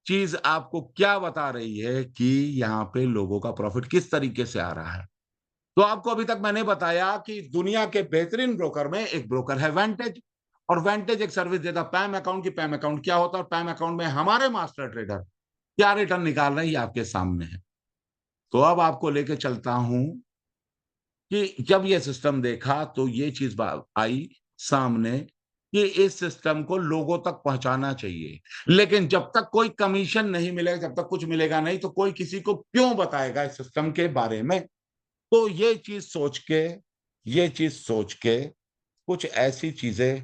चीज आपको क्या बता रही है कि यहाँ पे लोगों का प्रॉफिट किस तरीके से आ रहा है। तो आपको अभी तक मैंने बताया कि दुनिया के बेहतरीन ब्रोकर में एक ब्रोकर है वेंटेज, और वेंटेज एक सर्विस देता पैम अकाउंट की। पैम अकाउंट क्या होता है, और पैम अकाउंट में हमारे मास्टर ट्रेडर क्या रिटर्न निकाल रहे हैं, ये आपके सामने है। तो अब आपको लेके चलता हूं कि जब ये सिस्टम देखा तो ये चीज आई सामने कि इस सिस्टम को लोगों तक पहुंचाना चाहिए, लेकिन जब तक कोई कमीशन नहीं मिलेगा, जब तक कुछ मिलेगा नहीं, तो कोई किसी को क्यों बताएगा इस सिस्टम के बारे में। तो ये चीज सोच के कुछ ऐसी चीजें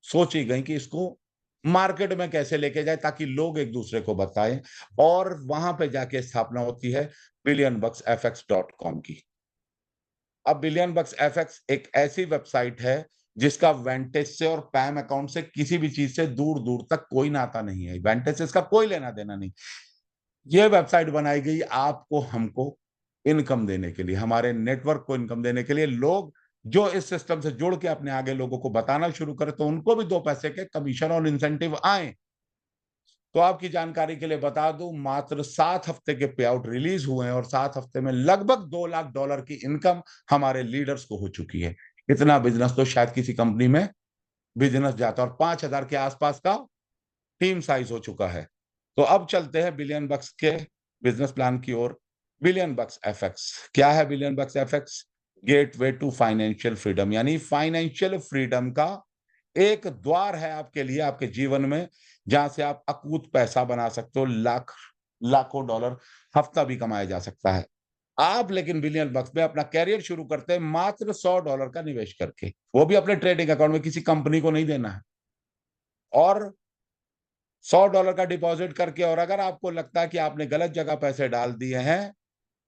सोची गई कि इसको मार्केट में कैसे लेके जाए ताकि लोग एक दूसरे को बताएं, और वहां पे जाके स्थापना होती है BillionBucksFX.com की। अब बिलियन बक्स एफएक्स एक ऐसी वेबसाइट है जिसका वेंटेज से और पैम अकाउंट से किसी भी चीज से दूर दूर तक कोई नाता नहीं है। वेंटेज से इसका कोई लेना देना नहीं। ये वेबसाइट बनाई गई आपको, हमको इनकम देने के लिए, हमारे नेटवर्क को इनकम देने के लिए। लोग जो इस सिस्टम से जुड़ के अपने आगे लोगों को बताना शुरू करें तो उनको भी 2 पैसे के कमीशन और इंसेंटिव आए। तो आपकी जानकारी के लिए बता दूं, मात्र 7 हफ्ते के पे आउट रिलीज हुए हैं, और 7 हफ्ते में लगभग $2 लाख की इनकम हमारे लीडर्स को हो चुकी है। इतना बिजनेस तो शायद किसी कंपनी में बिजनेस जाता, और 5,000 के आसपास का टीम साइज हो चुका है। तो अब चलते हैं बिलियन बक्स के बिजनेस प्लान की ओर। बिलियन बक्स एफएक्स क्या है? Billion bucks FX gateway to financial freedom, यानी फाइनेंशियल फ्रीडम का एक द्वार है आपके लिए, आपके जीवन में, जहां से आप अकूत पैसा बना सकते हो। लाखों डॉलर हफ्ता भी कमाया जा सकता है। आप लेकिन बिलियन बक्स में अपना कैरियर शुरू करते हैं मात्र $100 का निवेश करके, वो भी अपने ट्रेडिंग अकाउंट में, किसी कंपनी को नहीं देना है। और $100 का डिपॉजिट करके, और अगर आपको लगता है कि आपने गलत जगह पैसे डाल दिए हैं,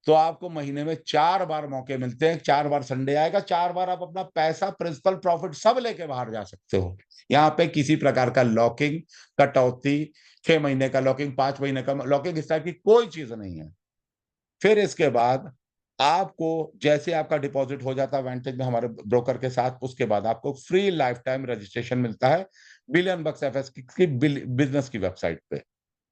तो आपको महीने में 4 बार मौके मिलते हैं। 4 बार संडे आएगा, 4 बार आप अपना पैसा, प्रिंसिपल, प्रॉफिट सब लेके बाहर जा सकते हो। यहाँ पे किसी प्रकार का लॉकिंग, कटौती, 6 महीने का लॉकिंग, 5 महीने का लॉकिंग, इस टाइप की कोई चीज नहीं है। फिर इसके बाद आपको, जैसे आपका डिपॉजिट हो जाता है वेंटेज में हमारे ब्रोकर के साथ, उसके बाद आपको फ्री लाइफ टाइम रजिस्ट्रेशन मिलता है बिलियन बक्स एफएस की बिजनेस की वेबसाइट पे।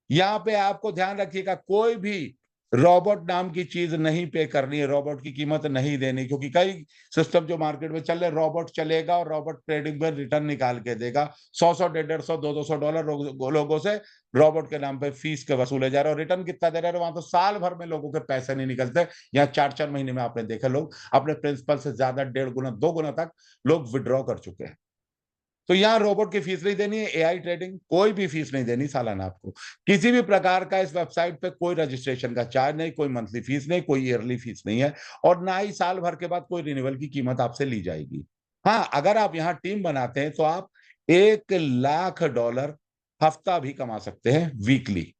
यहाँ पे आपको ध्यान रखिएगा, कोई भी रोबोट नाम की चीज नहीं पे करनी है, रोबोट की कीमत नहीं देनी, क्योंकि कई सिस्टम जो मार्केट में चल रहे, रोबोट चलेगा और रोबोट ट्रेडिंग में रिटर्न निकाल के देगा। 100, 150, 200 डॉलर लोगों से रोबोट के नाम पे फीस के वसूले जा रहे हैं, और रिटर्न कितना दे रहे हैं? वहां तो साल भर में लोगों के पैसे नहीं निकलते। यहाँ 4-4 महीने में आपने देखा लोग अपने प्रिंसिपल से ज्यादा 1.5 गुना, 2 गुना तक लोग विड्रॉ कर चुके हैं। तो यहाँ रोबोट की फीस नहीं देनी है, एआई ट्रेडिंग कोई भी फीस नहीं देनी सालाना आपको, किसी भी प्रकार का। इस वेबसाइट पे कोई रजिस्ट्रेशन का चार्ज नहीं, कोई मंथली फीस नहीं, कोई ईयरली फीस नहीं है, और ना ही साल भर के बाद कोई रिन्यूअल की कीमत आपसे ली जाएगी। हाँ, अगर आप यहाँ टीम बनाते हैं तो आप $1 लाख हफ्ता भी कमा सकते हैं, वीकली,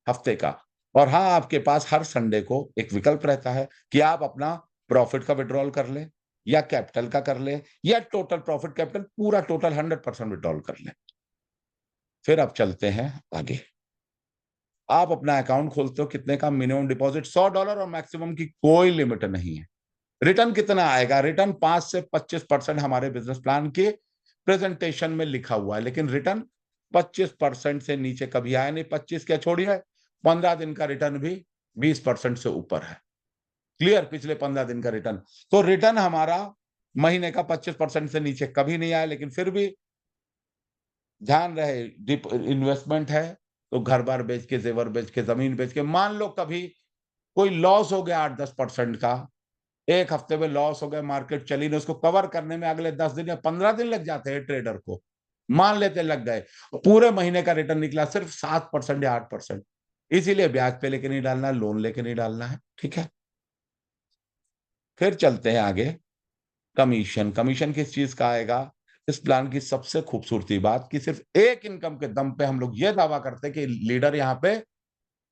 हफ्ते का। और हाँ, आपके पास हर संडे को एक विकल्प रहता है कि आप अपना प्रॉफिट का विड्रॉल कर लें, या कैपिटल का कर लें, या टोटल प्रॉफिट कैपिटल पूरा टोटल 100% विड्रॉल कर लें। फिर अब चलते हैं आगे। आप अपना अकाउंट खोलते हो, कितने का मिनिमम डिपॉजिट? $100 और मैक्सिमम की कोई लिमिट नहीं है। रिटर्न कितना आएगा? रिटर्न 5 से 25% हमारे बिजनेस प्लान के प्रेजेंटेशन में लिखा हुआ है, लेकिन रिटर्न 25% से नीचे कभी आया नहीं। 25 क्या छोड़िए, 15 दिन का रिटर्न भी 20% से ऊपर है। क्लियर? पिछले 15 दिन का रिटर्न। तो रिटर्न हमारा महीने का 25% से नीचे कभी नहीं आया, लेकिन फिर भी ध्यान रहे इन्वेस्टमेंट है, तो घर बार बेच के, जेवर बेच के, जमीन बेच के, मान लो कभी कोई लॉस हो गया 8-10% का, एक हफ्ते में लॉस हो गया, मार्केट चली नहीं, उसको कवर करने में अगले 10 दिन या 15 दिन लग जाते हैं ट्रेडर को, मान लेते लग गए, पूरे महीने का रिटर्न निकला सिर्फ 7% या 8%। इसीलिए ब्याज पे लेके नहीं डालना है, लोन लेके नहीं डालना है। ठीक है, फिर चलते हैं आगे। कमीशन। कमीशन किस चीज का आएगा? इस प्लान की सबसे खूबसूरती बात कि सिर्फ एक इनकम के दम पे हम लोग ये दावा करते हैं कि लीडर यहाँ पे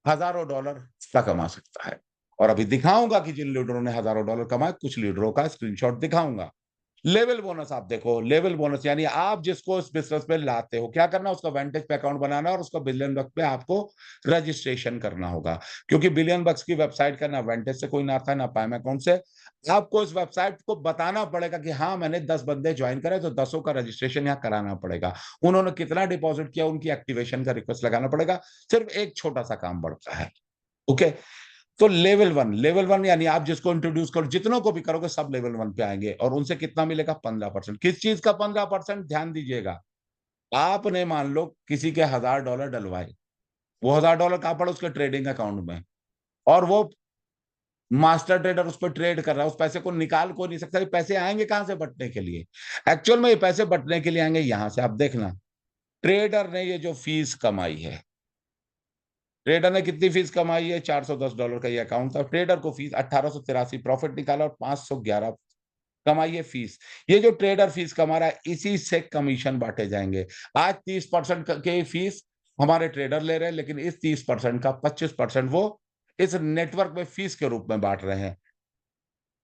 हजारों डॉलर एक्स्ट्रा कमा सकता है। और अभी दिखाऊंगा कि जिन लीडरों ने हजारों डॉलर कमाए, कुछ लीडरों का स्क्रीनशॉट दिखाऊंगा। लेवल बोनस आप देखो, लेवल बोनस यानी आप जिसको इस बिजनेस पे लाते हो, क्या करना है? उसका वेंटेज पे अकाउंट बनाना है और उसका बिलियन बक्स पे आपको रजिस्ट्रेशन करना होगा। क्योंकि बिलियन बक्स की वेबसाइट का ना वेंटेज से कोई नाता है, ना पाइम अकाउंट से। आपको इस वेबसाइट को बताना पड़ेगा कि हाँ, मैंने 10 बंदे ज्वाइन करे, तो 10 का रजिस्ट्रेशन यहाँ कराना पड़ेगा। उन्होंने कितना डिपॉजिट किया, उनकी एक्टिवेशन का रिक्वेस्ट लगाना पड़ेगा। सिर्फ एक छोटा सा काम बढ़ता है। ओके, तो लेवल 1 यानी आप जिसको इंट्रोड्यूस करो, जितनों को भी करोगे, सब लेवल 1 पे आएंगे। और उनसे कितना मिलेगा? 15%। किस चीज का 15%? ध्यान दीजिएगा। आपने मान लो किसी के $1000 डलवाए, वो $1000 कहां पड़ा? उसके ट्रेडिंग अकाउंट में। और वो मास्टर ट्रेडर उस पर ट्रेड कर रहा है, उस पैसे को निकाल को नहीं सकता। ये पैसे आएंगे कहां से बटने के लिए? एक्चुअल में ये पैसे बटने के लिए आएंगे यहां से। आप देखना, ट्रेडर ने ये जो फीस कमाई है, ट्रेडर ने कितनी फीस कमाई है? $410 का ये अकाउंट था। ट्रेडर को फीस 1883 प्रॉफिट निकाला और 511 कमाई है फीस। ये जो ट्रेडर फीस कमा रहा है, इसी से कमीशन बांटे जाएंगे। आज 30% के फीस हमारे ट्रेडर ले रहे हैं, लेकिन इस 30% का 25% वो इस नेटवर्क में फीस के रूप में बांट रहे हैं।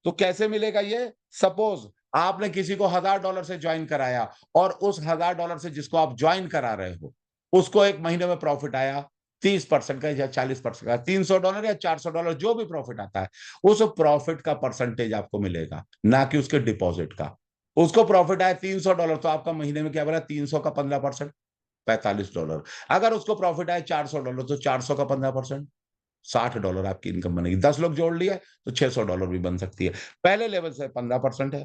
तो कैसे मिलेगा ये? सपोज आपने किसी को $1000 से ज्वाइन कराया, और उस $1000 से जिसको आप ज्वाइन करा रहे हो, उसको एक महीने में प्रॉफिट आया 30% का या 40% का, $300 या $400, जो भी प्रॉफिट आता है, उस प्रॉफिट का परसेंटेज आपको मिलेगा, ना कि उसके डिपॉजिट का। उसको प्रॉफिट आया $300, तो आपका महीने में क्या बना? 300 का 15%, $45। अगर उसको प्रॉफिट आया $400, तो 400 का 15%, $60 आपकी इनकम बनेगी। 10 लोग जोड़ लिए तो $600 भी बन सकती है। पहले लेवल से 15% है।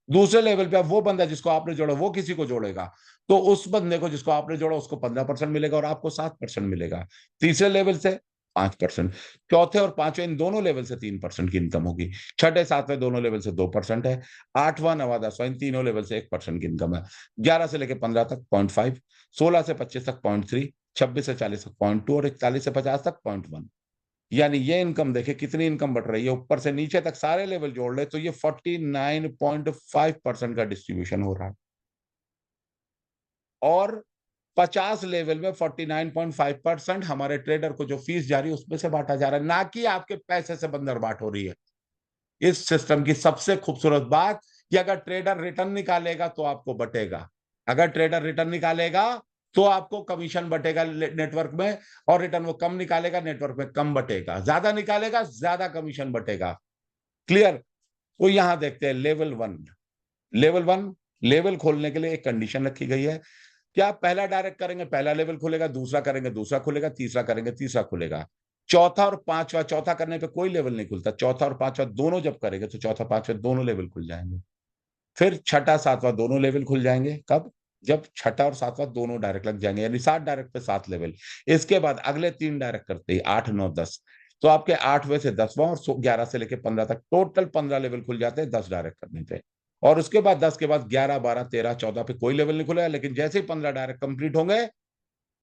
दूसरे लेवल पे अब वो बंदा जिसको आपने जोड़ा, वो किसी को जोड़ेगा, तो उस बंदे को जिसको आपने जोड़ा, उसको 15% मिलेगा और आपको 7% मिलेगा। तीसरे लेवल से 5%, चौथे और पांचवें इन दोनों लेवल से 3% की इनकम होगी। छठे सातवें दोनों लेवल से 2% है। आठवां नवा 10वां इन तीनों लेवल से 1% की इनकम है। 11 से लेकर 15 तक 0.5, 16 से 25 तक 0.3, 26 से 40 तक 0.2 और 41 से 50 तक 0.1। यानी ये इनकम देखिए कितनी इनकम बढ़ रही है। ऊपर से नीचे तक सारे लेवल जोड़ ले तो ये 49.5% का डिस्ट्रीब्यूशन हो रहा है। और 50 लेवल में 49.5% हमारे ट्रेडर को जो फीस जा रही है उसमें से बांटा जा रहा है, ना कि आपके पैसे से बंदर बांट हो रही है। इस सिस्टम की सबसे खूबसूरत बात कि अगर ट्रेडर रिटर्न निकालेगा तो आपको बटेगा। अगर ट्रेडर रिटर्न निकालेगा तो आपको कमीशन बटेगा नेटवर्क में, और रिटर्न वो कम निकालेगा, नेटवर्क में कम बटेगा। ज्यादा निकालेगा, ज्यादा कमीशन बटेगा। क्लियर? तो यहां देखते हैं लेवल 1। लेवल खोलने के लिए एक कंडीशन रखी गई है कि आप पहला डायरेक्ट करेंगे, पहला लेवल खुलेगा, दूसरा करेंगे, दूसरा खुलेगा, तीसरा करेंगे, तीसरा खुलेगा। चौथा और पांचवा, चौथा करने पे कोई लेवल नहीं खुलता। चौथा और पांचवा दोनों जब करेंगे तो चौथा पांचवा दोनों लेवल खुल जाएंगे। फिर छठा सातवां दोनों लेवल खुल जाएंगे। कब? जब छठा और सातवां दोनों डायरेक्ट लग जाएंगे, यानी 7 डायरेक्ट पे 7 लेवल। इसके बाद अगले 3 डायरेक्ट करते ही 8 9 10, तो आपके 8वें से 10वां और 11 से लेकर 15 तक टोटल 15 लेवल खुल जाते हैं 10 डायरेक्ट करने पे। और उसके बाद 10 के बाद 11 12 13 14 पे कोई लेवल नहीं खुलेगा, लेकिन जैसे ही 15 डायरेक्ट कंप्लीट होंगे,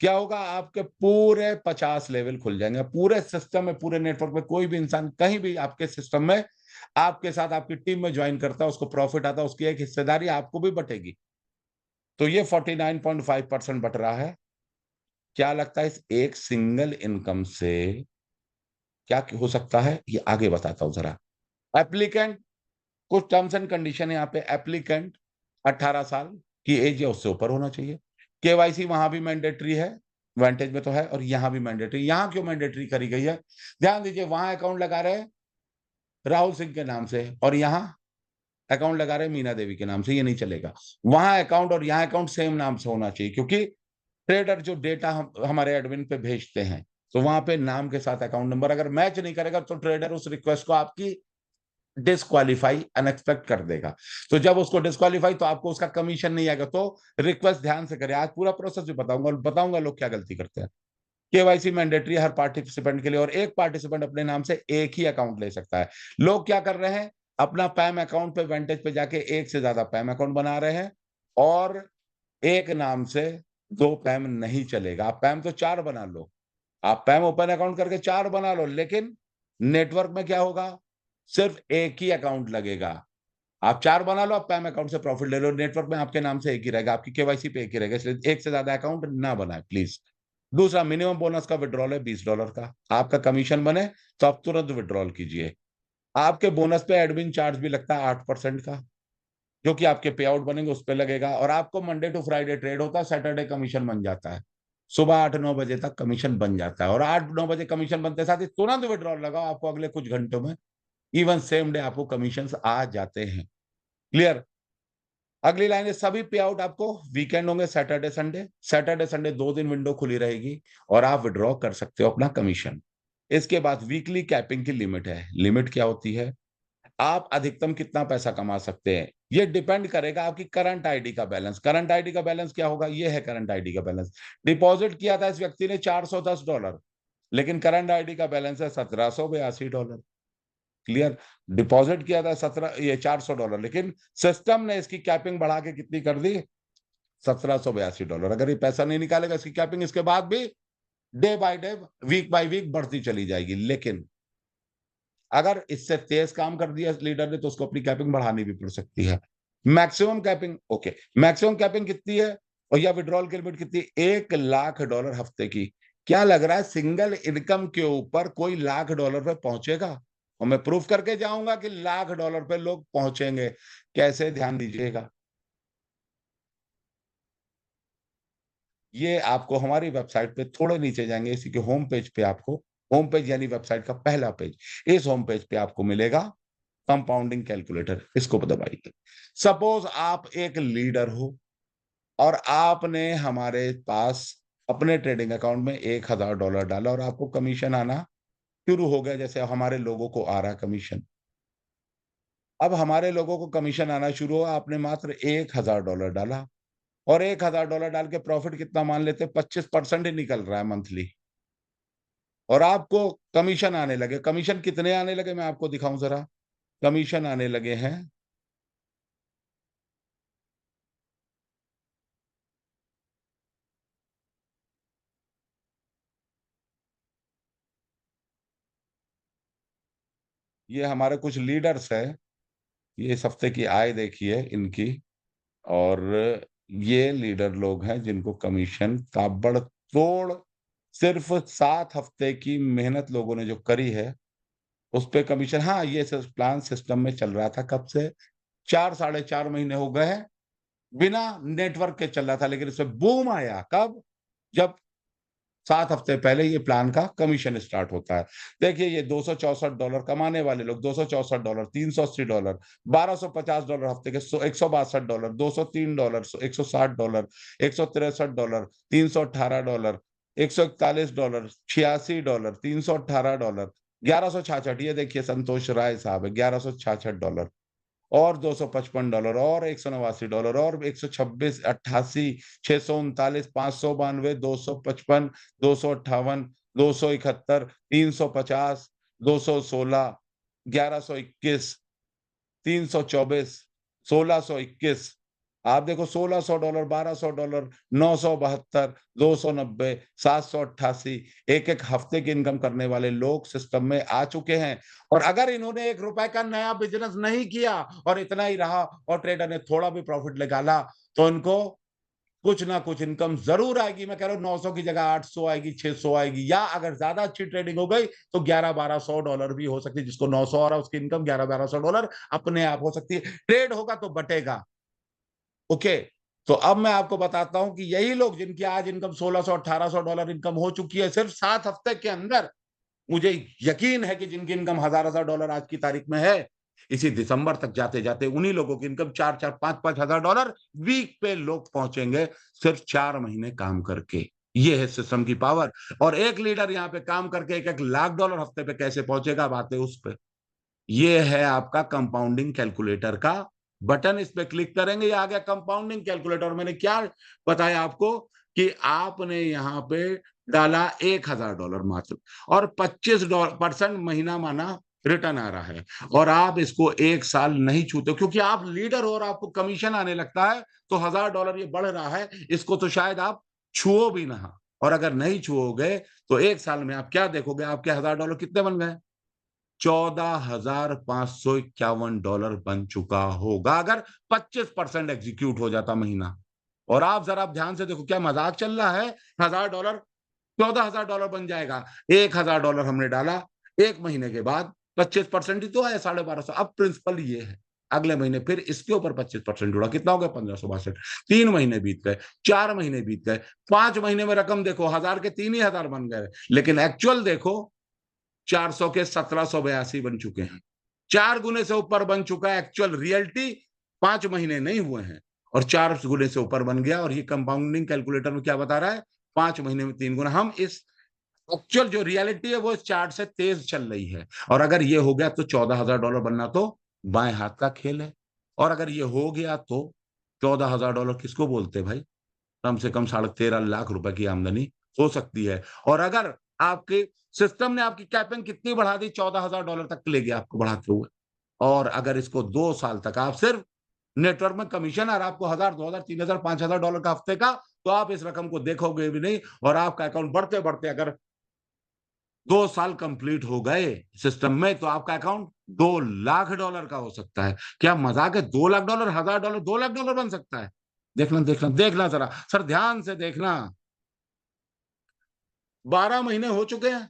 क्या होगा? आपके पूरे 50 लेवल खुल जाएंगे। पूरे सिस्टम में, पूरे नेटवर्क में कोई भी इंसान कहीं भी आपके सिस्टम में आपके साथ आपकी टीम में ज्वाइन करता है, उसको प्रॉफिट आता है, उसकी एक हिस्सेदारी आपको भी बटेगी। तो ये 49.5% बट रहा है। क्या लगता है इस एक सिंगल इनकम से क्या हो सकता है? ये आगे बताता हूं जरा। एप्लीकेंट, कुछ टर्म्स एंड कंडीशन है यहाँ पे। एप्लीकेंट 18 साल की एज या उससे ऊपर होना चाहिए। केवाईसी वहां भी मैंडेटरी है, वांटेज में तो है, और यहां भी मैंडेटरी। यहां क्यों मैंडेटरी करी गई है? ध्यान दीजिए, वहां अकाउंट लगा रहे राहुल सिंह के नाम से और यहां अकाउंट लगा रहे मीना देवी के नाम से, ये नहीं चलेगा। वहां अकाउंट और यहाँ अकाउंट सेम नाम से होना चाहिए, क्योंकि ट्रेडर जो डेटा हमारे एडमिन पे भेजते हैं, तो वहां पे नाम के साथ अकाउंट नंबर अगर मैच नहीं करेगा तो ट्रेडर उस रिक्वेस्ट को आपकी डिस्क्वालीफाई अनएक्सपेक्ट कर देगा। तो जब उसको डिस्क्वालीफाई, तो आपको उसका कमीशन नहीं आएगा। तो रिक्वेस्ट ध्यान से करें, आज पूरा प्रोसेस भी बताऊंगा और बताऊंगा लोग क्या गलती करते हैं। केवाईसी मैंडेटरी हर पार्टिसिपेंट के लिए, और एक पार्टिसिपेंट अपने नाम से एक ही अकाउंट ले सकता है। लोग क्या कर रहे हैं, अपना पैम अकाउंट पे वेंटेज पे जाके एक से ज्यादा पैम अकाउंट बना रहे हैं, और एक नाम से दो पैम नहीं चलेगा। आप पैम तो 4 बना लो, आप पैम ओपन अकाउंट करके 4 बना लो, लेकिन नेटवर्क में क्या होगा, सिर्फ एक ही अकाउंट लगेगा। आप 4 बना लो, आप पैम अकाउंट से प्रॉफिट ले लो, नेटवर्क में आपके नाम से एक ही रहेगा, आपकी केवाईसी पे एक ही रहेगा, इसलिए एक से ज्यादा अकाउंट ना बनाए प्लीज। दूसरा, मिनिमम बोनस का विड्रॉल है $20 का। आपका कमीशन बने तो आप तुरंत विड्रॉल कीजिए। आपके बोनस पे एडमिन चार्ज भी लगता है 8% का, जो कि आपके पे आउट बनेंगे उस पर लगेगा। और आपको मंडे टू फ्राइडे ट्रेड होता है, सैटरडे कमीशन बन जाता है। सुबह 8-9 बजे तक कमीशन बन जाता है, और 8-9 बजे कमीशन बनते साथ ही तुरंत विड्रॉल लगाओ, आपको अगले कुछ घंटों में, इवन सेम डे आपको कमीशन आ जाते हैं। क्लियर? अगली लाइन है, सभी पे आउट आपको वीकेंड होंगे, सैटरडे संडे। सैटरडे संडे 2 दिन विंडो खुली रहेगी और आप विड्रॉ कर सकते हो अपना कमीशन। इसके बाद वीकली कैपिंग की लिमिट है। लिमिट क्या होती है? आप अधिकतम कितना पैसा कमा सकते हैं, ये डिपेंड करेगा आपकी करंट आईडी का बैलेंस। करंट आईडी का बैलेंस क्या होगा? ये है करंट आईडी का बैलेंस। डिपॉजिट किया था इस व्यक्ति ने $410, लेकिन करंट आईडी का बैलेंस है $1782। क्लियर? डिपॉजिट किया था $400, लेकिन सिस्टम ने इसकी कैपिंग बढ़ा के कितनी कर दी? $1782। अगर ये पैसा नहीं निकालेगा, इसकी कैपिंग इसके बाद भी day by day, week by week बढ़ती चली जाएगी। लेकिन अगर इससे तेज काम कर दिया लीडर ने, तो उसको अपनी कैपिंग बढ़ानी भी पड़ सकती है। Maximum capping, okay, maximum capping कितनी है और या विड्रॉल की लिमिट कितनी? $1,00,000 हफ्ते की। क्या लग रहा है सिंगल इनकम के ऊपर कोई $1,00,000 पे पहुंचेगा? और मैं प्रूफ करके जाऊंगा कि $1,00,000 पे लोग पहुंचेंगे। कैसे? ध्यान दीजिएगा, ये आपको हमारी वेबसाइट पे थोड़े नीचे जाएंगे, इसी के होम पेज पे आपको, होम पेज यानी वेबसाइट का पहला पेज, इस होम पेज पे आपको मिलेगा कंपाउंडिंग कैलकुलेटर। इसको दबाइए। सपोज आप एक लीडर हो और आपने हमारे पास अपने ट्रेडिंग अकाउंट में $1,000 डाला और आपको कमीशन आना शुरू हो गया, जैसे हमारे लोगों को आ रहा कमीशन। अब हमारे लोगों को कमीशन आना शुरू हुआ, आपने मात्र $1,000 डाला, और $1,000 डाल के प्रॉफिट कितना मान लेते? 25% ही निकल रहा है मंथली, और आपको कमीशन आने लगे। कमीशन कितने आने लगे, मैं आपको दिखाऊं जरा। कमीशन आने लगे हैं, ये हमारे कुछ लीडर्स है, ये इस हफ्ते की आय देखिए इनकी, और ये लीडर लोग हैं जिनको कमीशन ताबड़तोड़, सिर्फ 7 हफ्ते की मेहनत लोगों ने जो करी है उस पे कमीशन। हाँ, ये प्लान सिस्टम में चल रहा था कब से? 4-4.5 महीने हो गए हैं, बिना नेटवर्क के चल रहा था, लेकिन इसमें बूम आया कब? जब 7 हफ्ते पहले ये प्लान का कमीशन स्टार्ट होता है। देखिए, ये $264 कमाने वाले लोग, $264, $380, $1,250 हफ्ते के, $162, $203, $160, $163, $318, $141, $86, $318, 1166। ये देखिए, संतोष राय साहब है, $1166, और $255, और $189, और 126, 88, 639, 592, 255, 258, 271, 350, 216, 1121, 324, 1621। आप देखो, $1,600, $1,200, 972, 290, 788, एक एक हफ्ते की इनकम करने वाले लोग सिस्टम में आ चुके हैं। और अगर इन्होंने ₹1 का नया बिजनेस नहीं किया और इतना ही रहा, और ट्रेडर ने थोड़ा भी प्रॉफिट निकाला, तो इनको कुछ ना कुछ इनकम जरूर आएगी। मैं कह रहा हूं 900 की जगह 800 आएगी, 600 आएगी, या अगर ज्यादा अच्छी ट्रेडिंग हो गई तो $1100-1200 भी हो सकती है। जिसको 900 आ रहा है उसकी इनकम $1100-1200 अपने आप हो सकती है। ट्रेड होगा तो बटेगा। ओके, तो अब मैं आपको बताता हूं कि यही लोग जिनकी आज इनकम $1600-1800 इनकम हो चुकी है सिर्फ 7 हफ्ते के अंदर, मुझे यकीन है कि जिनकी इनकम हजार डॉलर आज की तारीख में है, इसी दिसंबर तक जाते जाते उन्हीं लोगों की इनकम 4-4 5-5 हजार डॉलर वीक पे लोग पहुंचेंगे, सिर्फ 4 महीने काम करके। ये है सिस्टम की पावर। और एक लीडर यहाँ पे काम करके 1-1 लाख डॉलर हफ्ते पे कैसे पहुंचेगा, बात है उस पे। ये है आपका कंपाउंडिंग कैलकुलेटर का बटन। इस पे क्लिक करेंगे, ये आ गया कंपाउंडिंग कैलकुलेटर। मैंने क्या बताया आपको कि आपने यहाँ पे डाला $1000 मात्र, और 25% महीना माना रिटर्न आ रहा है, और आप इसको 1 साल नहीं छूते क्योंकि आप लीडर हो और आपको कमीशन आने लगता है, तो $1000 ये बढ़ रहा है, इसको तो शायद आप छुओ भी ना। और अगर नहीं छुओगे तो 1 साल में आप क्या देखोगे, आपके $1000 कितने बन गए? $14,551 बन चुका होगा, अगर 25% एग्जीक्यूट हो जाता महीना। और आप जरा ध्यान से देखो, क्या मजाक चल रहा है? $1000 $14,000 बन जाएगा। $1000 हमने डाला, 1 महीने के बाद 25% ही तो है, 1250। अब प्रिंसिपल ये है, अगले महीने फिर इसके ऊपर 25% जुड़ा, कितना हो गया? 1562। 3 महीने बीत गए, 4 महीने बीत गए, 5 महीने में रकम देखो, 1000 के 3 ही 1000 बन गए, लेकिन एक्चुअल देखो 400 के 1782 बन चुके हैं। 4 गुने से ऊपर बन चुका है एक्चुअल। रियलिटी 5 महीने नहीं हुए हैं और 4 गुने से ऊपर बन गया। और ये कंपाउंडिंग कैलकुलेटर में क्या बता रहा है? 5 महीने में 3 गुना। हम इस एक्चुअल जो रियलिटी है वो इस चार्ट से तेज चल रही है। और अगर ये हो गया तो $14,000 बनना तो बाएं हाथ का खेल है। और अगर ये हो गया तो $14,000 किसको बोलते हैं भाई? कम से कम 13.5 लाख रुपए की आमदनी हो सकती है। और अगर आपके सिस्टम ने आपकी कैपिंग कितनी बढ़ा दी, $14,000 तक ले गया आपको बढ़ाते हुए। और अगर इसको 2 साल तक आप सिर्फ नेटवर्क में कमीशन आ रहा आपको 1000 2000 3000 $5000 का हफ्ते का, तो आप इस रकम को देखोगे भी नहीं। और आपका अकाउंट बढ़ते बढ़ते अगर 2 साल कंप्लीट हो गए सिस्टम में, तो आपका अकाउंट $2 लाख का हो सकता है। क्या मजाक है? $2 लाख, $1000, $2 लाख बन सकता है। देखना देखना देखना जरा सर, ध्यान से देखना। 12 महीने हो चुके हैं।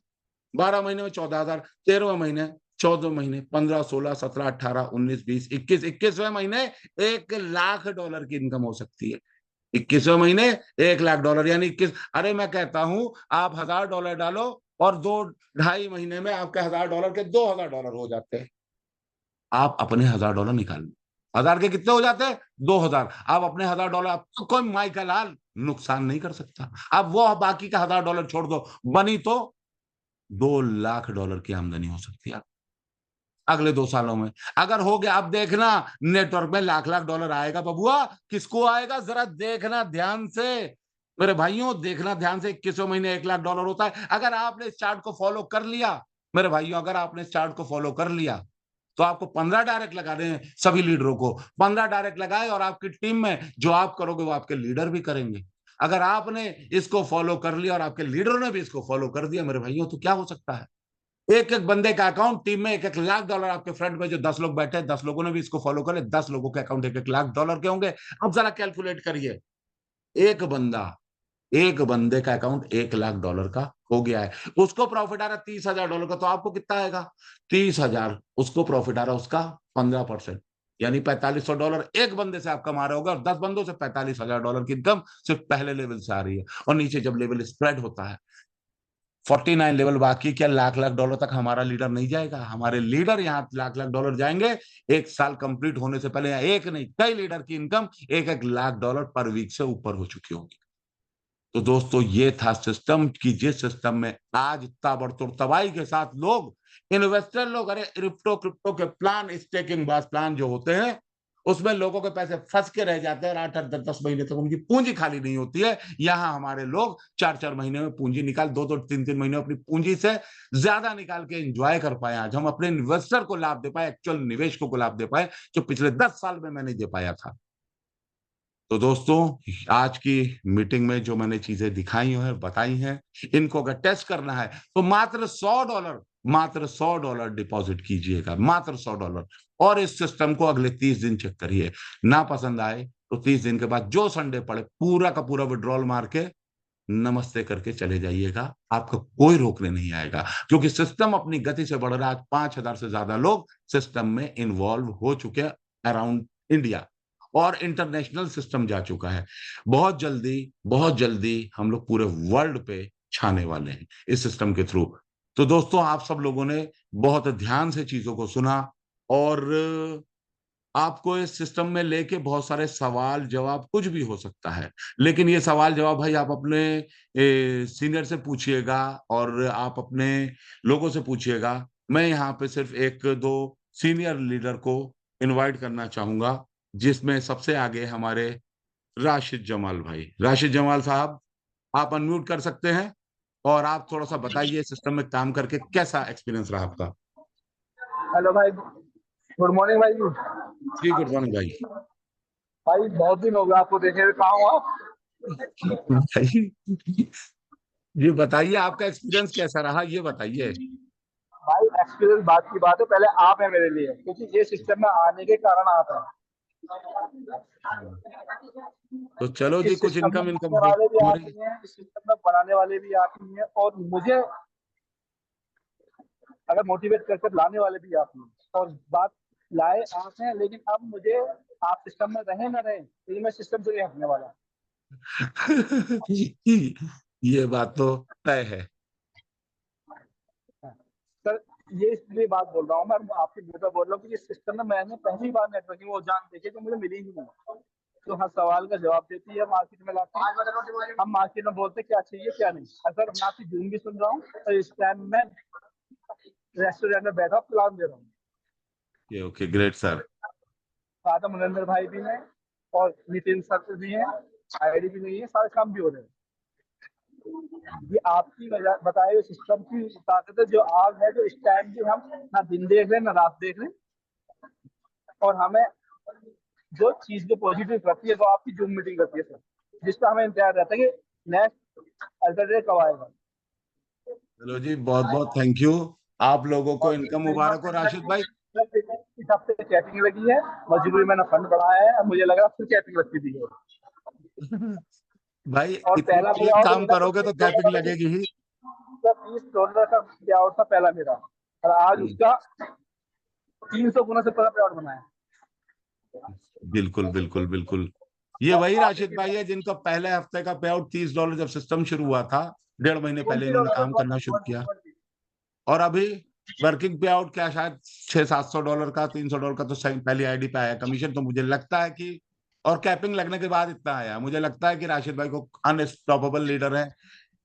12 महीने में 14,000, 13वें महीने 14 महीने, 15 16 17 18 19 20 21, 21वें महीने $1 लाख की इनकम हो सकती है। 21वें महीने $1 लाख, यानी 21। अरे मैं कहता हूं आप $1000 डालो और 2-2.5 महीने में आपके $1000 के $2000 हो जाते हैं। आप अपने $1000 निकाल लो। 1000 के कितने हो जाते हैं? 2000। आप अपने $1000, आपको कोई माइकल लाल नुकसान नहीं कर सकता। अब वो बाकी का $1000 छोड़ दो, बनी तो $2 लाख की आमदनी हो सकती है अगले 2 सालों में। अगर हो गया, अब देखना नेटवर्क में लाख लाख डॉलर आएगा बबुआ। किसको आएगा जरा देखना ध्यान से मेरे भाइयों, देखना ध्यान से। 21वें महीने $1 लाख होता है। अगर आपने इस चार्ट को फॉलो कर लिया मेरे भाइयों, अगर आपने इस चार्ट को फॉलो कर लिया, तो आपको 15 डायरेक्ट लगा दें सभी लीडरों को। 15 डायरेक्ट लगाए और आपकी टीम में जो आप करोगे वो आपके लीडर भी करेंगे। अगर आपने इसको फॉलो कर लिया और आपके लीडरों ने भी इसको फॉलो कर दिया मेरे भाइयों, तो क्या हो सकता है? एक एक बंदे का अकाउंट टीम में $1-1 लाख। आपके फ्रंट में जो 10 लोग बैठे हैं, 10 लोगों ने भी इसको फॉलो कर लिया, 10 लोगों के अकाउंट $1-1 लाख के होंगे। अब जरा कैलकुलेट करिए, एक बंदा एक बंदे का अकाउंट $1 लाख का हो गया है, उसको प्रॉफिट आ रहा है $30,000 का, तो आपको कितना आएगा? 30,000। उसको प्रॉफिट आ रहा है उसका 15%, यानी $4500 एक बंदे से आप कमा रहे होगा, और 10 बंदों से $45,000 की इनकम सिर्फ पहले लेवल से आ रही है। और नीचे जब लेवल स्प्रेड होता है, 49 लेवल बाकी, क्या लाख लाख डॉलर तक हमारा लीडर नहीं जाएगा? हमारे लीडर यहाँ लाख लाख डॉलर जाएंगे। 1 साल कंप्लीट होने से पहले एक नहीं कई लीडर की इनकम $1-1 लाख पर वीक से ऊपर हो चुकी होगी। तो दोस्तों ये था सिस्टम की, जिस सिस्टम में आज ताबड़तोड़ तबाही के साथ लोग, इन्वेस्टर लोग, अरे क्रिप्टो क्रिप्टो के प्लान, स्टेकिंग बास प्लान जो होते हैं, उसमें लोगों के पैसे फंस के रह जाते हैं और 8-8 10-10 महीने तक उनकी पूंजी खाली नहीं होती है। यहाँ हमारे लोग 4-4 महीने में पूंजी निकाल, 2-2 3-3 महीने अपनी पूंजी से ज्यादा निकाल के एंजॉय कर पाए। आज हम अपने इन्वेस्टर को लाभ दे पाए, एक्चुअल निवेशकों को लाभ दे पाए, जो पिछले 10 साल में मैं नहीं दे पाया था। तो दोस्तों आज की मीटिंग में जो मैंने चीजें दिखाई हैं, बताई हैं, इनको अगर टेस्ट करना है तो मात्र $100 डिपॉजिट कीजिएगा, मात्र $100। और इस सिस्टम को अगले 30 दिन चेक करिए। ना पसंद आए तो 30 दिन के बाद जो संडे पड़े पूरा का पूरा विड्रॉल मार के नमस्ते करके चले जाइएगा। आपको कोई रोकने नहीं आएगा, क्योंकि सिस्टम अपनी गति से बढ़ रहा है। आज 5,000 से ज्यादा लोग सिस्टम में इन्वॉल्व हो चुके हैं अराउंड इंडिया। और इंटरनेशनल सिस्टम जा चुका है। बहुत जल्दी हम लोग पूरे वर्ल्ड पे छाने वाले हैं इस सिस्टम के थ्रू। तो दोस्तों, आप सब लोगों ने बहुत ध्यान से चीज़ों को सुना और आपको इस सिस्टम में लेके बहुत सारे सवाल-जवाब कुछ भी हो सकता है। लेकिन ये सवाल-जवाब भाई आप अपने सीनियर से पूछिएगा और आप अपने लोगों से पूछिएगा। मैं यहाँ पे सिर्फ़ 1-2 सीनियर लीडर को इनवाइट करना चाहूँगा, जिसमें सबसे आगे हमारे राशिद जमाल भाई। राशिद जमाल साहब, आप अनम्यूट कर सकते हैं और आप थोड़ा-सा बताइए सिस्टम में काम करके कैसा एक्सपीरियंस रहा आपका? हेलो भाई, गुड मॉर्निंग भाई जी। जी, गुड मॉर्निंग भाई। भाई बहुत दिन हो गया आपको देखे हुए, कहाँ हो आप? भाई ये बताइए आपका एक्सपीरियंस कैसा रहा ये बताइए? भाई एक्सपीरियंस बात की बात है, पहले आप है मेरे लिए, क्योंकि ये सिस्टम में आने के कारण आप हैं। हाँ। तो चलो जी इस कुछ सिस्टम में इनकम आने वाले भी हो आप रही ही हैं, इस सिस्टम में बनाने वाले भी आप ही हैं, और मुझे अगर मोटिवेट करके लाने वाले भी आप ही हैं। और बात लाए आप हैं, लेकिन अब मुझे आप सिस्टम में रहे ना रहे, लेकिन मैं सिस्टम से नहीं हटने वाला। ये बात तो तय है। सर, ये इसलिए बात बोल रहा हूँ, मैं आपके मुंह पे बोल रहा हूँ कि इस सिस्टम में मैंने पहली बार नेटवर्किंग वो जान देखी जो मुझे मिली ही नहीं। तो हर सवाल का जवाब देती है मार्केट में लाके। हम मार्केट में बोलते क्या चाहिए क्या नहीं। अगर मैं आपकी जून भी सुन रहा हूँ, तो इस टाइम मैं रेस्टोरेंट में बैठा प्लान दे रहा हूँ। Okay great sir. साथ में मुनिंदर भाई भी हैं और नितिन सर भी हैं, आईडी भी नहीं है, सारे काम भी हो रहे हैं। ये आपकी बताए हुए सिस्टम की ताकत है, जो आग है, जो इस टाइम भी हम ना दिन देख रहे हैं ना रात देख रहे हैं, और हमें जो चीज जो पॉजिटिव करती है वो आपकी जूम मीटिंग करती है सर, जिसका हमें इंतजार रहता है कि नेक्स्ट अल्टरनेट कब आएगा। चलो जी बहुत बहुत थैंक यू। आप लोगों को और इनकम मेरी बात मुबारक हो सुनिए राशिद भाई। सर, इस हफ्ते चैटिंग लगी है, मजबूरी मैंने फंड बढ़ाया है, अब मुझे लग रहा है फिर चैटिंग लगती थी है। भाई और इतना पहला अलग पेआउट काम मेरा करोगे तो कैपिंग लगेगी ही। $30 का पेआउट था पहला मेरा, और आज उसका 300 गुना से पहला पेआउट बनाया। बिल्कुल बिल्कुल बिल्कुल। ये और वही आप राशिद देखिए भाई है जिनका पहले हफ्ते का पे आउट $30 जब सिस्टम शुरू हुआ था। 1.5 महीने पहले इन्होंने काम करना शुरू किया। और अभी वर्किंग पे आउट क्या शायद $600-700 का $300 का तो सही पहली आईडी पे आया कमीशन। तो मुझे लगता है कि और कैपिंग लगने के बाद इतना आया, मुझे लगता है कि राशिद भाई को अनस्टॉपेबल लीडर है।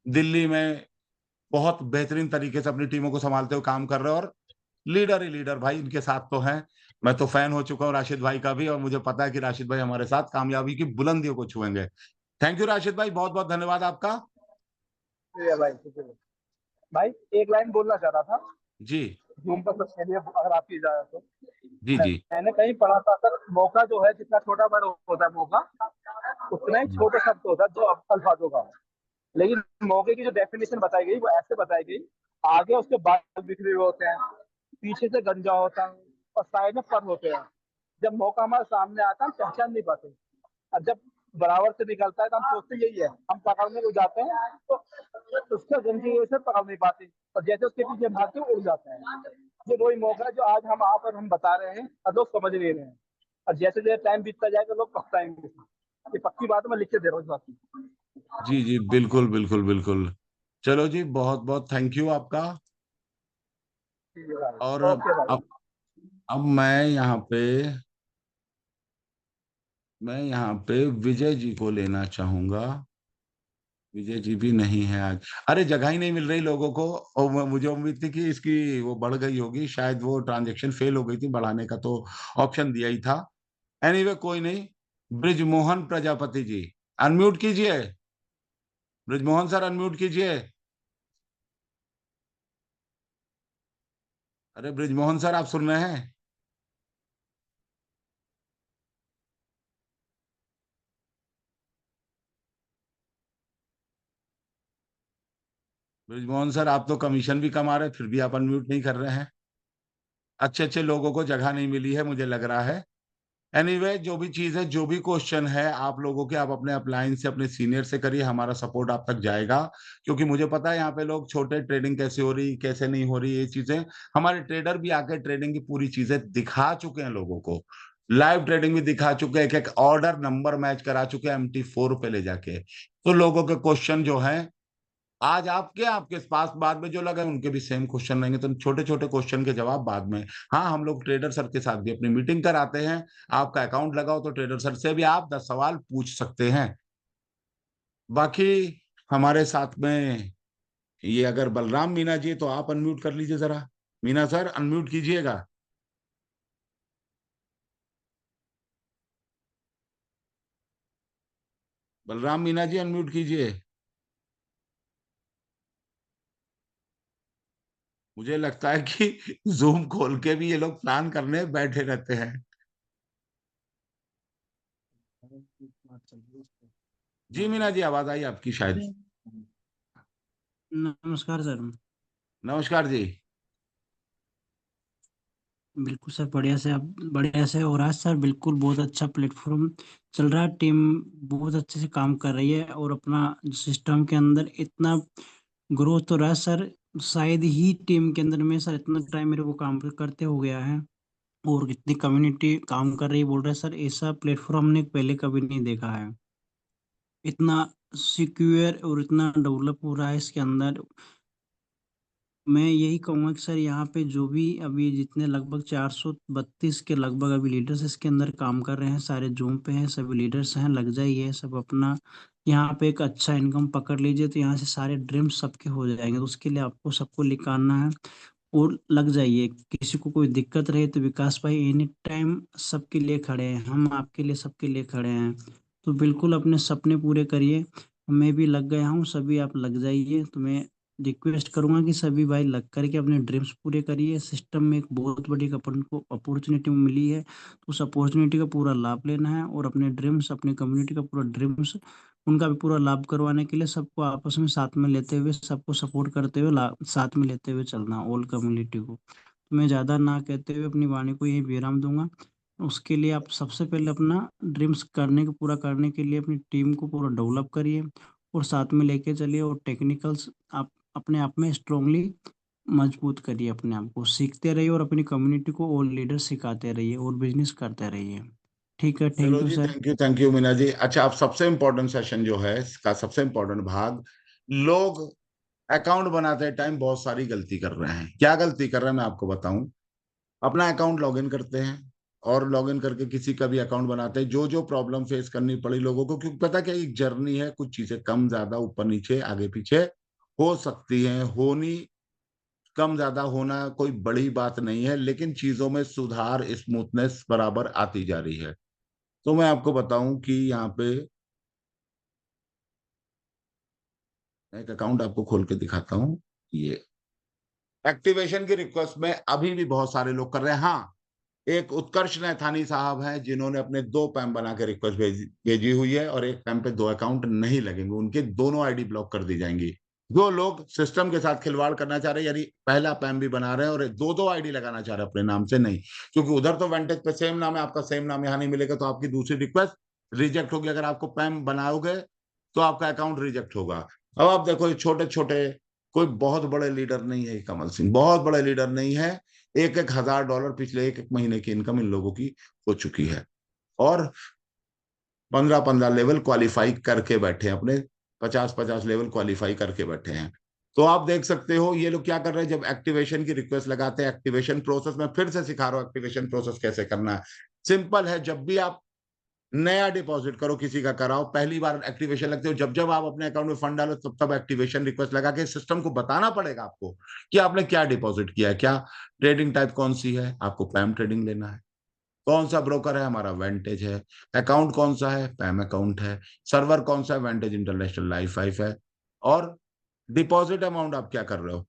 दिल्ली में बहुत बेहतरीन तरीके से अपनी टीमों को संभालते हुए काम कर रहे हैं और लीडर ही लीडर भाई इनके साथ तो हैं। मैं तो फैन हो चुका हूँ राशिद भाई का भी और मुझे पता है कि राशिद भाई हमारे साथ कामयाबी की बुलंदियों को छुएंगे। थैंक यू राशिद भाई, बहुत बहुत धन्यवाद आपका। शुक्रिया भाई, शुक्रिया भाई। एक लाइन बोलना चाह रहा था जी जूम पर सबके लिए, अगर आपकी इजाजत हो। जी जी। मैंने कहीं पढ़ा था सर, मौका जो है जितना छोटा बड़ा होता है मौका, उतना ही छोटा शब्द होता है जो अल्फाजों का। लेकिन मौके की जो डेफिनेशन बताई गई वो ऐसे बताई गई, आगे उसके बाल बिखरे हुए होते हैं, पीछे से गंजा होता है, और साइड में फर होते हैं। जब मौका हमारे सामने आता है हम पहचान नहीं पाते, और जब बराबर से निकलता है तो हम सोचते यही है, हम पकड़ने को जाते हैं तो उसका गंजी से पकड़ नहीं पाते, और जैसे उसके पीछे भागते उड़ जाते हैं। ये वही मौका है जो आज हम आप और हम बता रहे हैं और लोग समझ नहीं रहे हैं, और जैसे जैसे टाइम बीतता जाएगा लोग पछताएंगे। ये पक्की बात है, मैं लिख के दे रहा हूँ इस बात की। जी जी बिल्कुल बिल्कुल बिल्कुल। चलो जी बहुत बहुत थैंक यू आपका। ठीक है भाई, और ओके भाई। अब मैं यहाँ पे विजय जी को लेना चाहूंगा। विजय जी भी नहीं है आज। अरे जगह ही नहीं मिल रही लोगों को। और मुझे उम्मीद थी कि इसकी वो बढ़ गई होगी, शायद वो ट्रांजैक्शन फेल हो गई थी, बढ़ाने का तो ऑप्शन दिया ही था। एनीवे कोई नहीं। ब्रिजमोहन प्रजापति जी अनम्यूट कीजिए। ब्रिजमोहन सर अनम्यूट कीजिए। अरे ब्रिजमोहन सर आप सुन रहे हैं? ब्रिजमोहन सर आप तो कमीशन भी कमा रहे फिर भी आप अनम्यूट नहीं कर रहे हैं। अच्छे अच्छे लोगों को जगह नहीं मिली है मुझे लग रहा है। एनीवे जो भी चीज है जो भी क्वेश्चन है आप लोगों के, आप अपने अपलाइन से अपने सीनियर से करिए, हमारा सपोर्ट आप तक जाएगा। क्योंकि मुझे पता है यहाँ पे लोग छोटे ट्रेडिंग कैसे हो रही कैसे नहीं हो रही ये चीजें, हमारे ट्रेडर भी आके ट्रेडिंग की पूरी चीजें दिखा चुके हैं लोगों को। लाइव ट्रेडिंग भी दिखा चुके हैं, एक एक ऑर्डर नंबर मैच करा चुके हैं MT4 पे ले जाके। तो लोगों के क्वेश्चन जो है आज आपके आपके पास, बाद में जो लगे उनके भी सेम क्वेश्चन रहेंगे, तो छोटे छोटे क्वेश्चन के जवाब बाद में। हाँ, हम लोग ट्रेडर सर के साथ भी अपनी मीटिंग कराते हैं। आपका अकाउंट लगाओ तो ट्रेडर सर से भी आप 10 सवाल पूछ सकते हैं। बाकी हमारे साथ में ये अगर बलराम मीना जी, तो आप अनम्यूट कर लीजिए जरा। मीना सर अनम्यूट कीजिएगा। बलराम मीना जी अनम्यूट कीजिए। मुझे लगता है कि जूम खोल के भी ये लोग प्लान करने बैठे रहते हैं। जी मीना जी, आवाज आई आपकी शायद। नमस्कार सर। नमस्कार जी। बिल्कुल सर, बढ़िया से हो रहा है सर। बिल्कुल बहुत अच्छा प्लेटफॉर्म चल रहा है। टीम बहुत अच्छे से काम कर रही है और अपना सिस्टम के अंदर इतना ग्रोथ हो रहा है सर। शायद ही टीम के अंदर में सर इतना टाइम मेरे को काम करते हो गया है और इतनी कम्युनिटी काम कर रही है। बोल रहे हैं सर ऐसा प्लेटफॉर्म हमने पहले कभी नहीं देखा है। इतना सिक्योर और इतना डेवलप हो रहा है इसके अंदर। मैं यही कहूँगा कि सर यहाँ पे जो भी अभी जितने लगभग 432 के लगभग अभी लीडर्स इसके अंदर काम कर रहे हैं, सारे जूम पे हैं, सभी लीडर्स हैं, लग जाइए सब अपना यहाँ पे एक अच्छा इनकम पकड़ लीजिए तो यहाँ से सारे ड्रीम्स सबके हो जाएंगे। तो उसके लिए आपको सबको निकालना है और लग जाइए। किसी को कोई दिक्कत रहे तो विकास भाई एनी टाइम सबके लिए खड़े हैं, हम आपके लिए सबके लिए खड़े हैं। तो बिल्कुल अपने सपने पूरे करिए। मैं भी लग गया हूँ, सभी आप लग जाइए। तो मैं रिक्वेस्ट करूंगा कि सभी भाई लग करके अपने ड्रीम्स पूरे करिए। सिस्टम में एक बहुत बड़ी अपन को अपॉर्चुनिटी मिली है, तो उस अपॉर्चुनिटी का पूरा लाभ लेना है और अपने ड्रीम्स, अपनी कम्युनिटी का पूरा ड्रीम्स, उनका भी पूरा लाभ करवाने के लिए सबको आपस में साथ में लेते हुए, सबको सपोर्ट करते हुए साथ में लेते हुए चलना ऑल कम्युनिटी को। तो मैं ज़्यादा ना कहते हुए अपनी वाणी को यही विराम दूंगा। उसके लिए आप सबसे पहले अपना ड्रीम्स करने को पूरा करने के लिए अपनी टीम को पूरा डेवलप करिए और साथ में लेके चलिए और टेक्निकल्स आप अपने आप में स्ट्रांगली मजबूत करिए। अपने आप को सीखते रहिए और अपनी कम्युनिटी को और लीडर सिखाते रहिए और बिजनेस करते रहिए। ठीक है, चलो थैंक यू जी, sir. Thank you Meena ji. अच्छा, आप सबसे इम्पोर्टेंट सेशन जो है इसका सबसे इम्पोर्टेंट भाग, लोग अकाउंट बनाते टाइम बहुत सारी गलती कर रहे हैं। क्या गलती कर रहे हैं मैं आपको बताऊं। अपना अकाउंट लॉगिन करते हैं और लॉगिन करके किसी का भी अकाउंट बनाते हैं। जो जो प्रॉब्लम फेस करनी पड़ी लोगों को, क्योंकि पता क्या, एक जर्नी है, कुछ चीजें कम ज्यादा ऊपर नीचे आगे पीछे हो सकती हैं, होनी, कम ज्यादा होना कोई बड़ी बात नहीं है, लेकिन चीजों में सुधार, स्मूथनेस बराबर आती जा रही है। तो मैं आपको बताऊं कि यहाँ पे एक अकाउंट आपको खोल के दिखाता हूँ। ये एक्टिवेशन की रिक्वेस्ट में अभी भी बहुत सारे लोग कर रहे हैं। हाँ, एक उत्कर्ष नैथानी साहब हैं जिन्होंने अपने 2 पैम बना के रिक्वेस्ट भेजी हुई है, और एक पैम पे 2 अकाउंट नहीं लगेंगे, उनके दोनों आईडी ब्लॉक कर दी जाएंगी। जो लोग सिस्टम के साथ खिलवाड़ करना चाह रहे हैं, यानी पहला पैम भी बना रहे हैं और दो दो आईडी लगाना चाह रहे हैं अपने नाम से, नहीं, क्योंकि उधर तो वेंटेज पे सेम नाम है, आपका सेम नाम यहाँ नहीं मिलेगा, तो आपकी दूसरी रिक्वेस्ट रिजेक्ट होगी। अगर आपको पैम बनाओगे तो आपका अकाउंट रिजेक्ट होगा। अब आप देखो, ये छोटे छोटे, कोई बहुत बड़े लीडर नहीं है, कमल सिंह बहुत बड़े लीडर नहीं है। 1,000 $1 पिछले एक एक महीने की इनकम इन लोगों की हो चुकी है, और 15-15 लेवल क्वालिफाई करके बैठे हैं, अपने 50-50 लेवल क्वालिफाई करके बैठे हैं। तो आप देख सकते हो ये लोग क्या कर रहे हैं। जब एक्टिवेशन की रिक्वेस्ट लगाते हैं, एक्टिवेशन प्रोसेस में फिर से सिखा रहा हूं एक्टिवेशन प्रोसेस कैसे करना है। सिंपल है, जब भी आप नया डिपॉजिट करो, किसी का कराओ, पहली बार एक्टिवेशन लगते हो, जब जब आप अपने अकाउंट में फंड डालो तब तब एक्टिवेशन रिक्वेस्ट लगा के सिस्टम को बताना पड़ेगा आपको कि आपने क्या डिपॉजिट किया है, क्या ट्रेडिंग टाइप कौन सी है, आपको पैम ट्रेडिंग लेना है, कौन सा ब्रोकर है, हमारा वेंटेज है, अकाउंट कौन सा है, पैम अकाउंट है, सर्वर कौन सा है, वेंटेज इंटरनेशनल लाइफ फाइव है, और डिपॉजिट अमाउंट आप क्या कर रहे हो।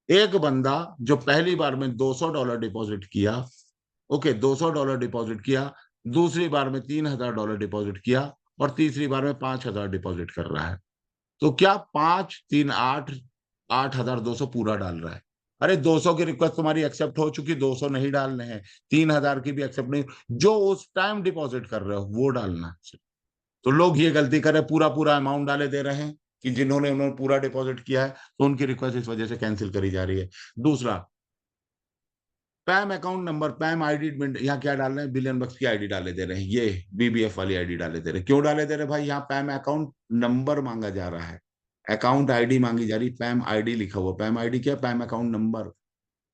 एक बंदा जो पहली बार में $200 डिपॉजिट किया, ओके, $200 डिपॉजिट किया, दूसरी बार में $3,000 डिपॉजिट किया, और तीसरी बार में 5,000 डिपॉजिट कर रहा है, तो क्या 5 3 8 8,200 पूरा डाल रहा है। अरे 200 की रिक्वेस्ट तुम्हारी एक्सेप्ट हो चुकी, 200 नहीं डालने हैं, 3,000 की भी एक्सेप्ट नहीं, जो उस टाइम डिपॉजिट कर रहे हो वो डालना है। तो लोग ये गलती कर रहे हैं, पूरा पूरा अमाउंट डाले दे रहे हैं, कि जिन्होंने उन्होंने पूरा डिपॉजिट किया है तो उनकी रिक्वेस्ट इस वजह से कैंसिल करी जा रही है। दूसरा, पैम अकाउंट नंबर, पैम आईडी, यहाँ क्या डाल रहे हैं, बिलियन बक्स की आईडी डाले दे रहे हैं, ये बीबीएफ वाली आईडी डाले दे रहे हैं। क्यों डाले दे रहे हैं भाई, यहाँ पैम अकाउंट नंबर मांगा जा रहा है, अकाउंट आईडी मांगी जा रही, पैम आईडी लिखा हुआ, पैम आईडी क्या, पैम अकाउंट नंबर।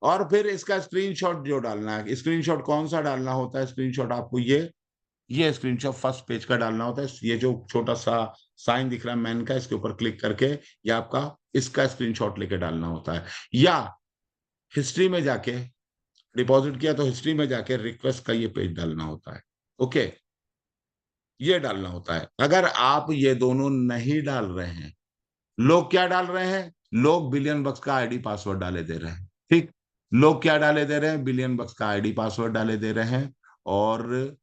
और फिर इसका स्क्रीनशॉट जो डालना है, स्क्रीनशॉट कौन सा डालना होता है, स्क्रीनशॉट आपको ये स्क्रीनशॉट फर्स्ट पेज का डालना होता है। ये जो छोटा सा साइन दिख रहा है मैन का, इसके ऊपर क्लिक करके ये आपका इसका स्क्रीनशॉट लेके डालना होता है। या हिस्ट्री में जाके, डिपॉजिट किया तो हिस्ट्री में जाके रिक्वेस्ट का ये पेज डालना होता है। ओके, ये डालना होता है। अगर आप ये दोनों नहीं डाल रहे हैं, लोग क्या डाल रहे हैं, लोग बिलियन बक्स का आईडी पासवर्ड डाले दे रहे हैं। ठीक, लोग क्या डाले दे रहे हैं, बिलियन बक्स का आईडी पासवर्ड डाले दे रहे हैं, और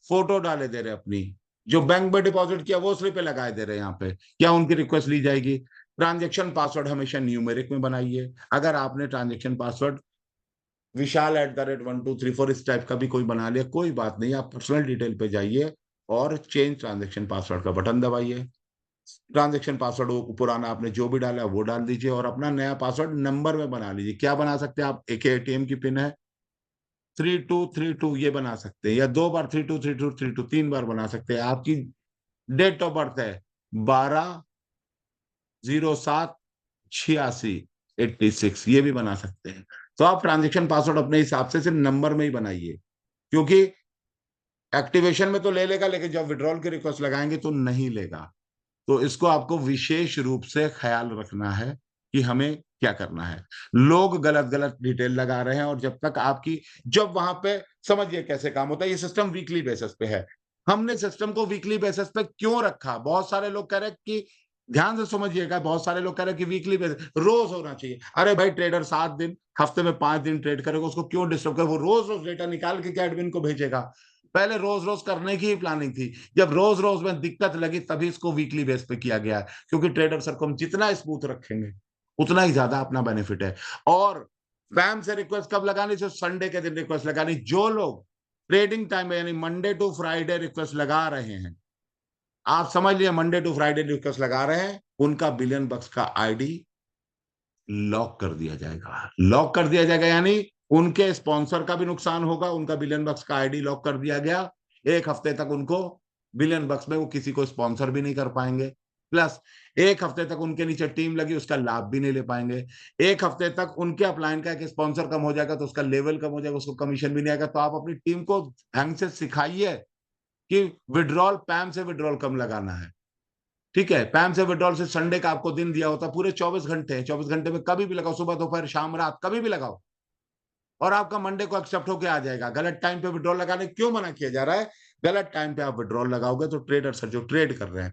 फोटो डाले दे रहे हैं अपनी, जो बैंक में डिपॉजिट किया वो स्लिप पे लगाए दे रहे हैं। यहाँ पे क्या उनकी रिक्वेस्ट ली जाएगी। ट्रांजेक्शन पासवर्ड हमेशा न्यूमेरिक में बनाइए। अगर आपने ट्रांजेक्शन पासवर्ड विशाल@1234 इस टाइप का भी कोई बना लिया, कोई बात नहीं, आप पर्सनल डिटेल पे जाइए और चेंज ट्रांजेक्शन पासवर्ड का बटन दबाइए। ट्रांजेक्शन पासवर्ड वो पुराना आपने जो भी डाला वो डाल दीजिए, और अपना नया पासवर्ड नंबर में बना लीजिए। क्या बना सकते हैं आप, एक एटीएम की पिन है 3232, ये बना सकते हैं, या 2 बार 323232, 3 बार बना सकते हैं। आपकी डेट ऑफ बर्थ है 12/07/86, ये भी बना सकते हैं। तो आप ट्रांजेक्शन पासवर्ड अपने हिसाब से सिर्फ नंबर में ही बनाइए, क्योंकि एक्टिवेशन में तो ले लेगा, लेकिन जब विड्रॉल की रिक्वेस्ट लगाएंगे तो नहीं लेगा। तो इसको आपको विशेष रूप से ख्याल रखना है कि हमें क्या करना है। लोग गलत गलत डिटेल लगा रहे हैं, और जब तक आपकी, जब वहां पे समझिए कैसे काम होता है, ये सिस्टम वीकली बेसिस पे है। हमने सिस्टम को वीकली बेसिस पे क्यों रखा, बहुत सारे लोग कह रहे हैं कि, ध्यान से समझिएगा, बहुत सारे लोग कह रहे हैं कि वीकली बेसिस रोज होना चाहिए। अरे भाई, ट्रेडर 7 दिन, हफ्ते में 5 दिन ट्रेड करेगा, उसको क्यों डिस्टर्ब करे, वो रोज रोज डेटा निकाल के क्या एडमिन को भेजेगा। पहले रोज रोज करने की ही प्लानिंग थी, जब रोज रोज में दिक्कत लगी तभी इसको वीकली बेस पे किया गया है, क्योंकि ट्रेडर सर को हम जितना स्मूथ रखेंगे उतना ही ज्यादा अपना बेनिफिट है। और पैम से रिक्वेस्ट कब लगानी, सिर्फ संडे के दिन रिक्वेस्ट लगानी। जो लोग ट्रेडिंग टाइम में, यानी मंडे टू फ्राइडे रिक्वेस्ट लगा रहे हैं, आप समझ लिए, मंडे टू फ्राइडे रिक्वेस्ट लगा रहे हैं, उनका बिलियन बक्स का आईडी लॉक कर दिया जाएगा। लॉक कर दिया जाएगा यानी उनके स्पॉन्सर का भी नुकसान होगा, उनका बिलियन बक्स का आईडी लॉक कर दिया गया। 1 हफ्ते तक उनको बिलियन बक्स में वो किसी को स्पॉन्सर भी नहीं कर पाएंगे, प्लस 1 हफ्ते तक उनके नीचे टीम लगी, उसका लाभ भी नहीं ले पाएंगे। 1 हफ्ते तक उनके अपलाइन का एक स्पॉन्सर कम हो जाएगा तो उसका लेवल कम हो जाएगा, उसको कमीशन भी नहीं आएगा। तो आप अपनी टीम को ढंग से सिखाइए कि विड्रॉल, पैम से विड्रॉल कम लगाना है। ठीक है, पैम से विड्रॉल से संडे का आपको दिन दिया होता, पूरे 24 घंटे हैं, 24 घंटे में कभी भी लगाओ, सुबह दोपहर शाम रात कभी भी लगाओ, और आपका मंडे को एक्सेप्ट होके आ जाएगा। गलत टाइम पे विड्रॉल लगाने क्यों मना किया जा रहा है, गलत टाइम पे आप विड्रॉल लगाओगे तो ट्रेडर सर जो ट्रेड कर रहे हैं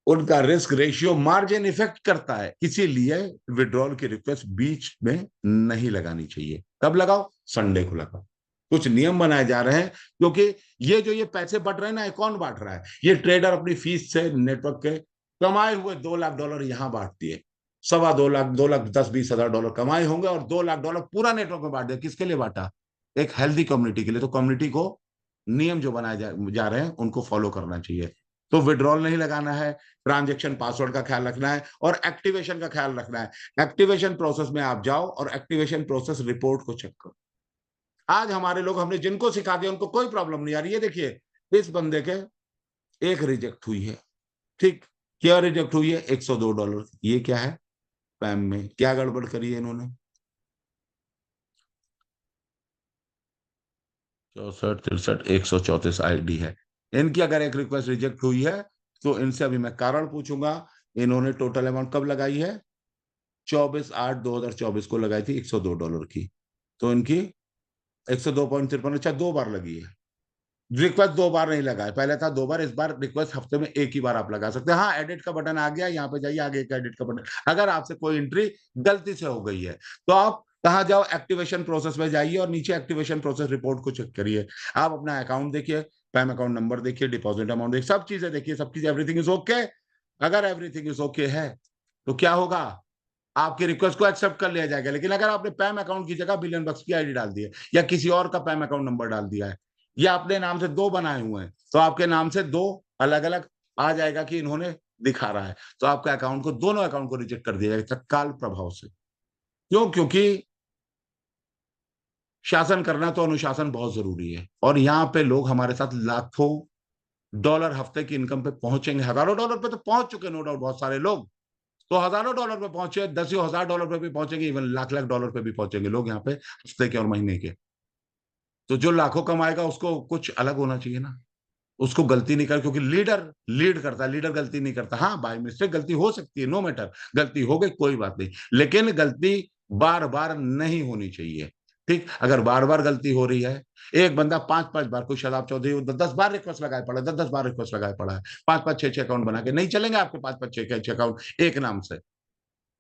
उनका रिस्क रेशियो, मार्जिन इफेक्ट करता है। इसीलिए विड्रॉल की रिक्वेस्ट बीच में नहीं लगानी चाहिए। कब लगाओ, संडे को लगाओ। कुछ नियम बनाए जा रहे हैं, क्योंकि ये पैसे बढ़ रहे हैं ना, कौन बांट रहा है, ये ट्रेडर अपनी फीस से नेटवर्क के कमाए हुए $2 लाख यहां बांट दिए। 2.25 लाख, 2,10,20,000 कमाए होंगे, और $2 लाख पूरा नेटवर्क में बांट दिया। किसके लिए बांटा, एक हेल्दी कम्युनिटी के लिए। तो कम्युनिटी को नियम जो बनाए जा रहे हैं उनको फॉलो करना चाहिए। तो विड्रॉल नहीं लगाना है, ट्रांजेक्शन पासवर्ड का ख्याल रखना है, और एक्टिवेशन का ख्याल रखना है। एक्टिवेशन प्रोसेस में आप जाओ और एक्टिवेशन प्रोसेस रिपोर्ट को चेक करो। आज हमारे लोग, हमने जिनको सिखा दिया उनको कोई प्रॉब्लम नहीं आ रही है। देखिए, इस बंदे के एक रिजेक्ट हुई है, ठीक, क्या रिजेक्ट हुई है, $102। ये क्या है, पैम में क्या गड़बड़ करी है इन्होंने, 64 63 134 आईडी है इनकी। अगर एक रिक्वेस्ट रिजेक्ट हुई है तो इनसे अभी मैं कारण पूछूंगा। इन्होंने टोटल अमाउंट कब लगाई है, 24/8/2024 को लगाई थी $102 की। तो इनकी 102.53, अच्छा 2 बार लगी है। रिक्वेस्ट 2 बार नहीं लगा है, पहले था 2 बार, इस बार रिक्वेस्ट हफ्ते में 1 ही बार आप लगा सकते हैं। हाँ, एडिट का बटन आ गया, यहाँ पे जाइए, आगे का एडिट का बटन। अगर आपसे कोई एंट्री गलती से हो गई है तो आप कहाँ जाओ, एक्टिवेशन प्रोसेस में जाइए, और नीचे एक्टिवेशन प्रोसेस रिपोर्ट को चेक करिए। आप अपना अकाउंट देखिए, पैम अकाउंट नंबर देखिए, डिपॉजिट अमाउंट देखिए, सब चीजें देखिए, सब चीजें, एवरीथिंग इज ओके। अगर एवरीथिंग इज ओके है तो क्या होगा, आपकी रिक्वेस्ट को एक्सेप्ट कर लिया जाएगा। लेकिन अगर आपने पैम अकाउंट की जगह बिलियन बक्स की आईडी डाल दी है, या किसी और का पैम अकाउंट नंबर डाल दिया है, या अपने नाम से 2 बनाए हुए हैं, तो आपके नाम से 2 अलग अलग आ जाएगा कि इन्होंने दिखा रहा है, तो आपके अकाउंट को, दोनों अकाउंट को रिजेक्ट कर दिया जाएगा तत्काल प्रभाव से। क्यों, क्योंकि शासन करना तो अनुशासन बहुत जरूरी है। और यहाँ पे लोग हमारे साथ लाखों डॉलर हफ्ते की इनकम पे पहुंचेंगे, हजारों डॉलर पे तो पहुंच चुके नो डाउट बहुत सारे लोग, तो हजारों डॉलर पे पहुंचे, 10,000 डॉलर पे भी पहुंचेंगे, इवन लाख लाख डॉलर पे भी पहुंचेंगे लोग यहाँ पे हफ्ते के और महीने के। तो जो लाखों कमाएगा उसको कुछ अलग होना चाहिए ना, उसको गलती नहीं कर, क्योंकि लीडर लीड करता है, लीडर गलती नहीं करता। हाँ बाय मिस्टेक गलती हो सकती है, नो मैटर, गलती हो गई कोई बात नहीं, लेकिन गलती बार बार नहीं होनी चाहिए। ठीक, अगर बार बार गलती हो रही है, एक बंदा 5-5 बार, कोई शराब चौधरी 10 बार रिक्वेस्ट लगाए पड़ा है, 10-10 बार रिक्वेस्ट लगाए पड़ा है, 5-5 6-6 अकाउंट बना के, नहीं चलेंगे आपके 5-5 6 अकाउंट एक नाम से।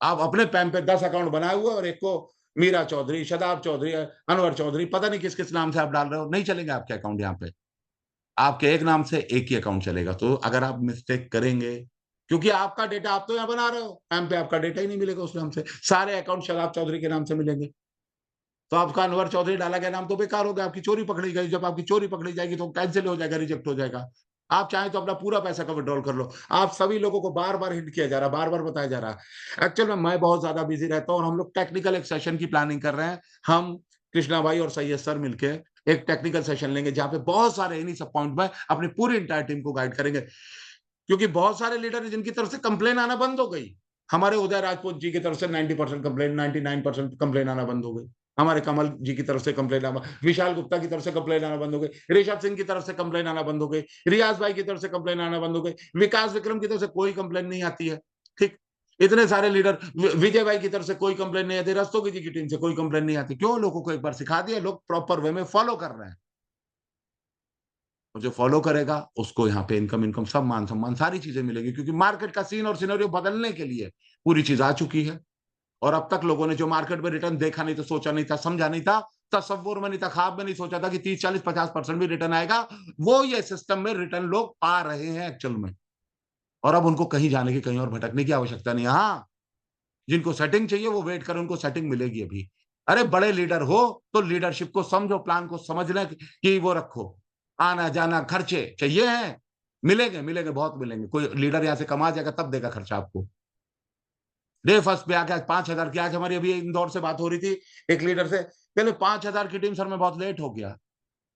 आप अपने पैन पे 10 अकाउंट बनाए हुए और एक को मीरा चौधरी, शदाब चौधरी, अनवर चौधरी, पता नहीं किस किस नाम से आप डाल रहे हो, नहीं चलेंगे आपके अकाउंट यहाँ पे। आपके एक नाम से एक ही अकाउंट चलेगा। तो अगर आप मिस्टेक करेंगे, क्योंकि आपका डेटा आप तो यहाँ बना रहे हो, पैन पे आपका डेटा ही नहीं मिलेगा उस नाम से, सारे अकाउंट शदाब चौधरी के नाम से मिलेंगे। तो आपका अनवर चौधरी डाला गया नाम तो बेकार हो गया, आपकी चोरी पकड़ी गई, जब आपकी चोरी पकड़ी जाएगी तो कैंसिल हो जाएगा, रिजेक्ट हो जाएगा। आप चाहें तो अपना पूरा पैसा का विड्रॉल कर लो। आप सभी लोगों को बार बार हिंट किया जा रहा है, बार बार बताया जा रहा है। एक्चुअल में मैं बहुत ज्यादा बिजी रहता हूँ और हम लोग टेक्निकल एक सेशन की प्लानिंग कर रहे हैं। हम कृष्णा भाई और सैयद सर मिलके एक टेक्निकल सेशन लेंगे जहां पे बहुत सारे इन्हीं सब पॉइंट में अपनी पूरी इंटायर टीम को गाइड करेंगे, क्योंकि बहुत सारे लीडर जिनकी तरफ से कंप्लेन आना बंद हो गई। हमारे उदय राजपूत जी की तरफ से 90% कंप्लेन, 99% कंप्लेन आना बंद हो गई। हमारे कमल जी की तरफ से कंप्लेन आना, विशाल गुप्ता की तरफ से कंप्लेन आना बंद हो गई, ऋषभ सिंह की तरफ से कंप्लेन आना बंद हो गई, रियाज भाई की तरफ से कंप्लेन आना बंद हो गई, विकास विक्रम की तरफ से कोई कंप्लेन नहीं आती है। ठीक, इतने सारे लीडर, विजय भाई की तरफ से कोई कंप्लेन नहीं आती, रस्तोगी जी की टीम से कोई कंप्लेन नहीं आती। क्यों? लोगों को एक बार सिखा दिया, लोग प्रॉपर वे में फॉलो कर रहे हैं। और जो फॉलो करेगा उसको यहाँ पे इनकम इनकम सब मान सम्मान सारी चीजें मिलेगी, क्योंकि मार्केट का सीन और सिनेरियो बदलने के लिए पूरी चीज आ चुकी है। और अब तक लोगों ने जो मार्केट में रिटर्न देखा नहीं था, सोचा नहीं था, समझा नहीं था, तस्वुर में नहीं था, ख्वाब में नहीं सोचा था कि 30-40-50% भी रिटर्न आएगा, वो ये सिस्टम में रिटर्न लोग पा रहे हैं एक्चुअल में। और अब उनको कहीं जाने की, कहीं और भटकने की आवश्यकता नहीं। हाँ, जिनको सेटिंग चाहिए वो वेट करें, उनको सेटिंग मिलेगी अभी। अरे बड़े लीडर हो तो लीडरशिप को समझो, प्लान को समझ लें कि वो रखो, आना जाना खर्चे चाहिए हैं, मिलेंगे मिलेंगे बहुत मिलेंगे। कोई लीडर यहाँ से कमा जाएगा तब देगा खर्चा आपको। डे फर्स्ट पे आके आज 5,000 की, आज हमारी अभी इंदौर से बात हो रही थी एक लीडर से, पहले 5,000 की टीम सर में बहुत लेट हो गया।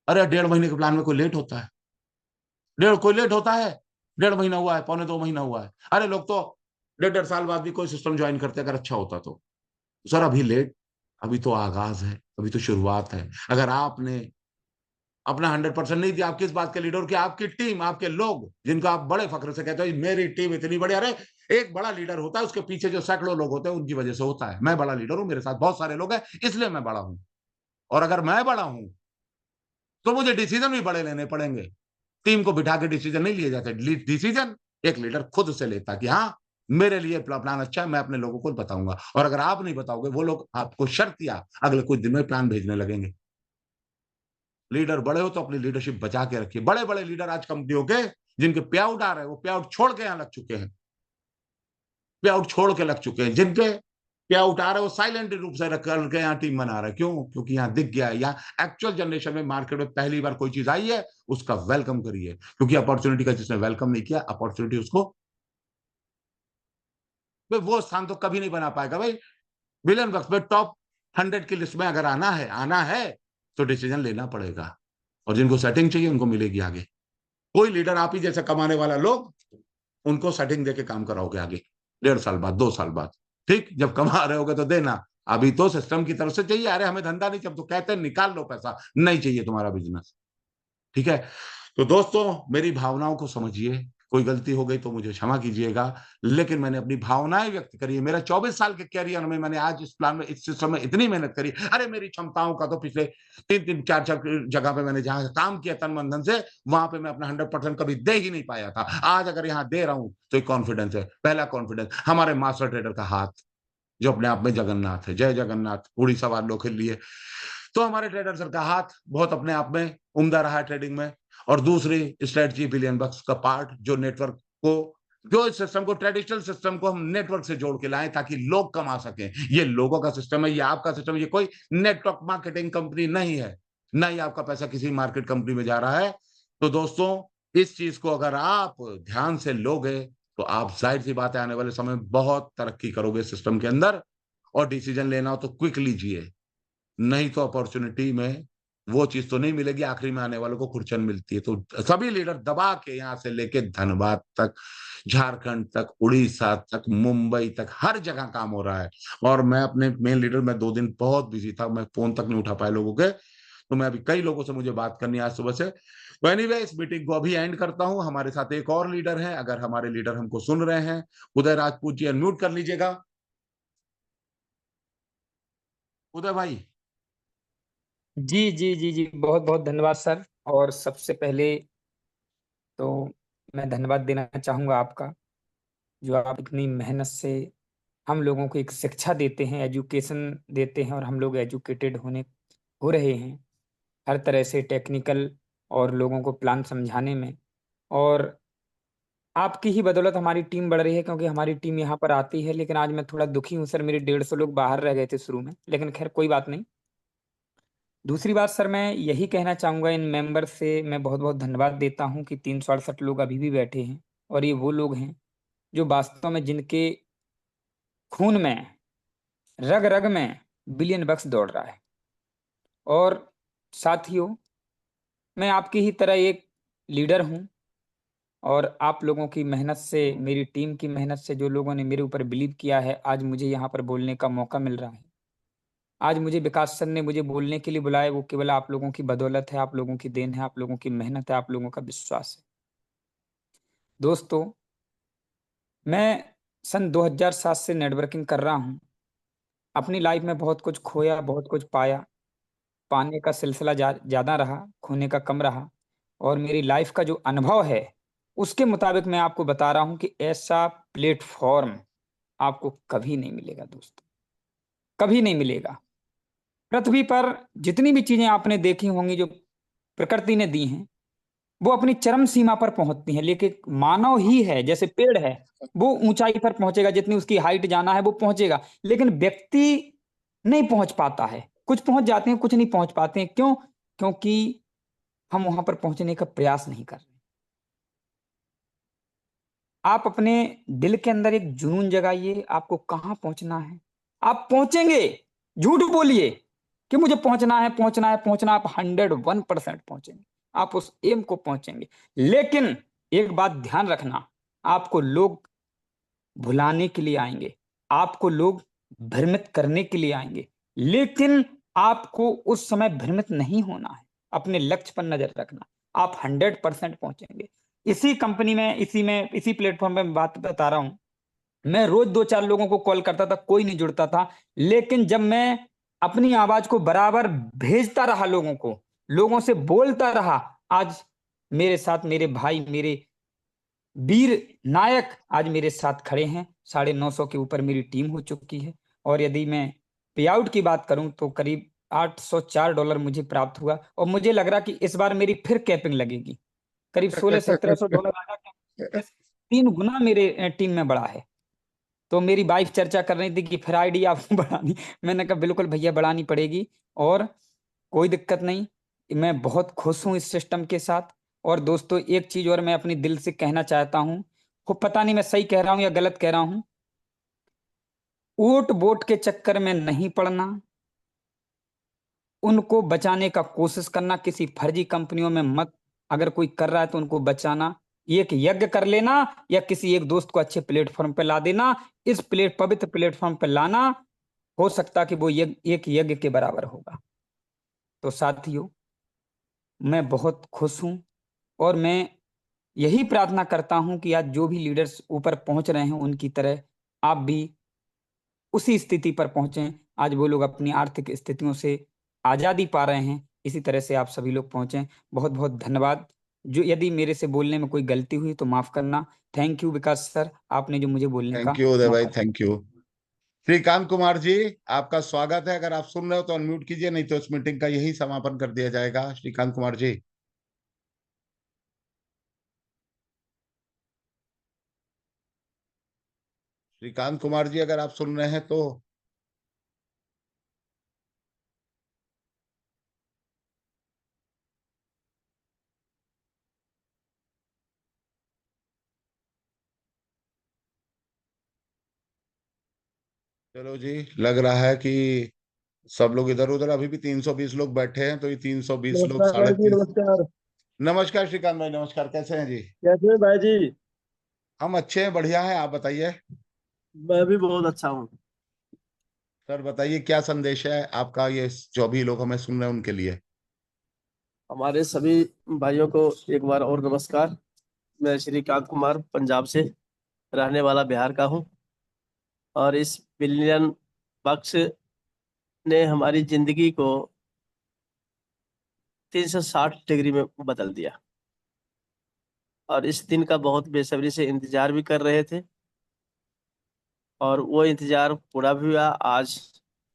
अरे 1.5 महीने के प्लान में कोई लेट होता है? कोई लेट होता है? 1.5 महीना हुआ है, 2.25 महीना हुआ है। अरे लोग तो 1.5 साल बाद भी कोई सिस्टम ज्वाइन करते अगर अच्छा होता तो। सर अभी लेट, अभी तो आगाज है, अभी तो शुरुआत है। अगर आपने अपना 100% नहीं दिया, आप किस बात के लीडर की, आपकी टीम, आपके लोग जिनको आप बड़े फख्र से कहते हो मेरी टीम इतनी बड़ी, अरे एक बड़ा लीडर होता है, उसके पीछे जो सैकड़ों लोग होते हैं उनकी वजह से होता है। मैं बड़ा लीडर हूं, मेरे साथ बहुत सारे लोग हैं, इसलिए मैं बड़ा हूं। और अगर मैं बड़ा हूं तो मुझे डिसीजन भी बड़े लेने पड़ेंगे। टीम को बिठा के डिसीजन नहीं लिए जाते, डिसीजन एक लीडर खुद से लेता कि हाँ मेरे लिए प्लान अच्छा है, मैं अपने लोगों को बताऊंगा। और अगर आप नहीं बताओगे, वो लोग आपको शर्तिया अगले कुछ दिन में प्लान भेजने लगेंगे। लीडर बड़े हो तो अपनी लीडरशिप बचा के रखिए। बड़े बड़े लीडर आज कंपनियों के जिनके पे आउट आ रहे हैं, वो पे आउट छोड़ के यहां लग चुके हैं, पे आउट छोड़ के लग चुके हैं। जिनके पे आउट आ रहे हैं वो साइलेंट रूप से रख करके यहाँ टीम बना रहे हैं। क्यों? क्योंकि यहाँ दिख गया है, यहाँ एक्चुअल जनरेशन में मार्केट में पहली बार कोई चीज आई है, उसका वेलकम करिए, क्योंकि अपॉर्चुनिटी का जिसने वेलकम नहीं किया, अपॉर्चुनिटी उसको वो स्थान तो कभी नहीं बना पाएगा भाई। विलियन बक्स में टॉप 100 की लिस्ट में अगर आना है तो डिसीजन लेना पड़ेगा। और जिनको सेटिंग चाहिए उनको मिलेगी आगे। कोई लीडर आप ही जैसा कमाने वाला लोग, उनको सेटिंग देके काम कराओगे आगे 1.5 साल बाद, 2 साल बाद। ठीक, जब कमा रहे होगे तो देना। अभी तो सिस्टम की तरफ से चाहिए, अरे हमें धंधा नहीं, जब तो कहते हैं निकाल लो पैसा, नहीं चाहिए तुम्हारा बिजनेस। ठीक है, तो दोस्तों मेरी भावनाओं को समझिए, कोई गलती हो गई तो मुझे क्षमा कीजिएगा, लेकिन मैंने अपनी भावनाएं व्यक्त करी है। मेरा 24 साल के कैरियर में मैंने आज इस प्लान में, इस सिस्टम में इतनी मेहनत करी। अरे मेरी क्षमताओं का तो पिछले 3-3 4-4 जगह पे मैंने जहां काम किया तन मन धन से, वहां पे मैं अपना 100% कभी दे ही नहीं पाया था। आज अगर यहाँ दे रहा हूं तो एक कॉन्फिडेंस है। पहला कॉन्फिडेंस हमारे मास्टर ट्रेडर का हाथ, जो अपने आप में जगन्नाथ है। जय जगन्नाथ, उड़ी सवार लोग के लिए। तो हमारे ट्रेडर सर का हाथ बहुत अपने आप में उम्दा रहा है ट्रेडिंग में। और दूसरी स्ट्रेटजी बिलियन बक्स का पार्ट, जो नेटवर्क को, जो इस सिस्टम को, ट्रेडिशनल सिस्टम को हम नेटवर्क से जोड़ के लाएं ताकि लोग कमा सकें। ये लोगों का सिस्टम है, ये आपका सिस्टम है, ये कोई नेटवर्क मार्केटिंग कंपनी नहीं है, ना ही आपका पैसा किसी मार्केट कंपनी में जा रहा है। तो दोस्तों इस चीज को अगर आप ध्यान से लोगे तो आप जाहिर सी बात है आने वाले समय में बहुत तरक्की करोगे सिस्टम के अंदर। और डिसीजन लेना हो तो क्विक लीजिए, नहीं तो अपॉर्चुनिटी में वो चीज तो नहीं मिलेगी, आखिरी में आने वालों को खुरचन मिलती है। तो सभी लीडर दबा के, यहाँ से लेके धनबाद तक, झारखंड तक, उड़ीसा तक, मुंबई तक, हर जगह काम हो रहा है। और मैं अपने मेन लीडर, मैं 2 दिन बहुत बिजी था, मैं फोन तक नहीं उठा पाया लोगों के। तो मैं अभी कई लोगों से मुझे बात करनी है आज सुबह से। तो एनीवे, इस मीटिंग को अभी एंड करता हूं। हमारे साथ एक और लीडर है, अगर हमारे लीडर हमको सुन रहे हैं, उदय राजपूत जी, अनम्यूट कर लीजिएगा। उदय भाई। जी जी जी जी, बहुत बहुत धन्यवाद सर। और सबसे पहले तो मैं धन्यवाद देना चाहूँगा आपका, जो आप इतनी मेहनत से हम लोगों को एक शिक्षा देते हैं, एजुकेशन देते हैं, और हम लोग एजुकेटेड हो रहे हैं हर तरह से, टेक्निकल और लोगों को प्लान समझाने में। और आपकी ही बदौलत हमारी टीम बढ़ रही है, क्योंकि हमारी टीम यहाँ पर आती है। लेकिन आज मैं थोड़ा दुखी हूँ सर, मेरे 150 लोग बाहर रह गए थे शुरू में, लेकिन खैर कोई बात नहीं। दूसरी बात सर, मैं यही कहना चाहूँगा, इन मेंबर से मैं बहुत बहुत धन्यवाद देता हूँ कि 368 लोग अभी भी बैठे हैं, और ये वो लोग हैं जो वास्तव में, जिनके खून में, रग रग में बिलियन बक्स दौड़ रहा है। और साथियों, मैं आपकी ही तरह एक लीडर हूँ, और आप लोगों की मेहनत से, मेरी टीम की मेहनत से, जो लोगों ने मेरे ऊपर बिलीव किया है, आज मुझे यहाँ पर बोलने का मौका मिल रहा है। आज मुझे विकास सर ने मुझे बोलने के लिए बुलाया, वो केवल आप लोगों की बदौलत है, आप लोगों की देन है, आप लोगों की मेहनत है, आप लोगों का विश्वास है। दोस्तों, मैं सन 2007 से नेटवर्किंग कर रहा हूँ। अपनी लाइफ में बहुत कुछ खोया, बहुत कुछ पाया। पाने का सिलसिला ज़्यादा रहा, खोने का कम रहा। और मेरी लाइफ का जो अनुभव है, उसके मुताबिक मैं आपको बता रहा हूँ कि ऐसा प्लेटफॉर्म आपको कभी नहीं मिलेगा दोस्तों, कभी नहीं मिलेगा। पृथ्वी पर जितनी भी चीजें आपने देखी होंगी, जो प्रकृति ने दी हैं, वो अपनी चरम सीमा पर पहुंचती हैं। लेकिन मानव ही है, जैसे पेड़ है, वो ऊंचाई पर पहुंचेगा, जितनी उसकी हाइट जाना है वो पहुंचेगा। लेकिन व्यक्ति नहीं पहुंच पाता है। कुछ पहुंच जाते हैं, कुछ नहीं पहुंच पाते हैं। क्यों? क्योंकि हम वहां पर पहुंचने का प्रयास नहीं कर रहे। आप अपने दिल के अंदर एक जुनून जगाइए, आपको कहां पहुंचना है, आप पहुंचेंगे। झूठ बोलिए कि मुझे पहुंचना है, पहुंचना है, पहुंचना, आप 101% पहुंचेंगे, आप उस एम को पहुंचेंगे। लेकिन एक बात ध्यान रखना, आपको लोग भुलाने के लिए आएंगे, आपको लोग भ्रमित करने के लिए आएंगे, लेकिन आपको उस समय भ्रमित नहीं होना है। अपने लक्ष्य पर नजर रखना, आप 100% पहुंचेंगे। इसी कंपनी में, इसी प्लेटफॉर्म पे मैं बात बता रहा हूं। मैं रोज 2-4 लोगों को कॉल करता था, कोई नहीं जुड़ता था। लेकिन जब मैं अपनी आवाज को बराबर भेजता रहा लोगों को, लोगों से बोलता रहा, आज मेरे साथ मेरे भाई, मेरे वीर नायक आज मेरे साथ खड़े हैं। 950 के ऊपर मेरी टीम हो चुकी है। और यदि मैं पे आउट की बात करूं तो करीब $804 मुझे प्राप्त हुआ, और मुझे लग रहा कि इस बार मेरी फिर कैपिंग लगेगी। करीब $1600-1700 आएगा, क्योंकि 3 गुना मेरे टीम में बढ़ा है। तो मेरी वाइफ चर्चा कर रही थी कि फिर आईडी आपको बढ़ानी। मैंने कहा बिल्कुल भैया, बढ़ानी पड़ेगी, और कोई दिक्कत नहीं। मैं बहुत खुश हूं इस सिस्टम के साथ। और दोस्तों, एक चीज और मैं अपनी दिल से कहना चाहता हूं, वो पता नहीं मैं सही कह रहा हूं या गलत कह रहा हूं। वोट वोट के चक्कर में नहीं पड़ना, उनको बचाने का कोशिश करना, किसी फर्जी कंपनियों में मत, अगर कोई कर रहा है तो उनको बचाना, एक यज्ञ कर लेना, या किसी एक दोस्त को अच्छे प्लेटफॉर्म पे ला देना। इस पवित्र प्लेटफॉर्म पे लाना, हो सकता कि वो एक यज्ञ के बराबर होगा। तो साथियों, मैं बहुत खुश हूं, और मैं यही प्रार्थना करता हूं कि आज जो भी लीडर्स ऊपर पहुंच रहे हैं, उनकी तरह आप भी उसी स्थिति पर पहुंचे। आज वो लोग अपनी आर्थिक स्थितियों से आजादी पा रहे हैं, इसी तरह से आप सभी लोग पहुंचे। बहुत बहुत धन्यवाद। जो यदि मेरे से बोलने में कोई गलती हुई तो माफ करना। थैंक यू विकास सर, आपने जो मुझे बोलने का थैंक यू उदय भाई, मौका दिया। Thank you. श्रीकांत कुमार जी, आपका स्वागत है। अगर आप सुन रहे हो तो अनम्यूट कीजिए, नहीं तो इस मीटिंग का यही समापन कर दिया जाएगा। श्रीकांत कुमार जी। श्रीकांत कुमार जी, अगर आप सुन रहे हैं तो। चलो जी, लग रहा है कि सब लोग इधर उधर, अभी भी 320 लोग बैठे हैं, तो ये 320 लोग नमस्कार भाई जी, 350। नमस्कार। नमस्कार श्रीकांत भाई, नमस्कार, कैसे हैं जी? कैसे हैं भाई जी? हम अच्छे हैं, बढ़िया हैं, आप बताइए। मैं भी बहुत अच्छा हूँ। सर बताइए, क्या संदेश है आपका ये जो भी लोग हमें सुन रहे हैं उनके लिए? हमारे सभी भाइयों को एक बार और नमस्कार। मैं श्रीकांत कुमार पंजाब से रहने वाला बिहार का हूँ, और इस बिलियन बक्स ने हमारी जिंदगी को 360 डिग्री में बदल दिया, और इस दिन का बहुत बेसब्री से इंतजार भी कर रहे थे, और वो इंतजार पूरा भी हुआ। आज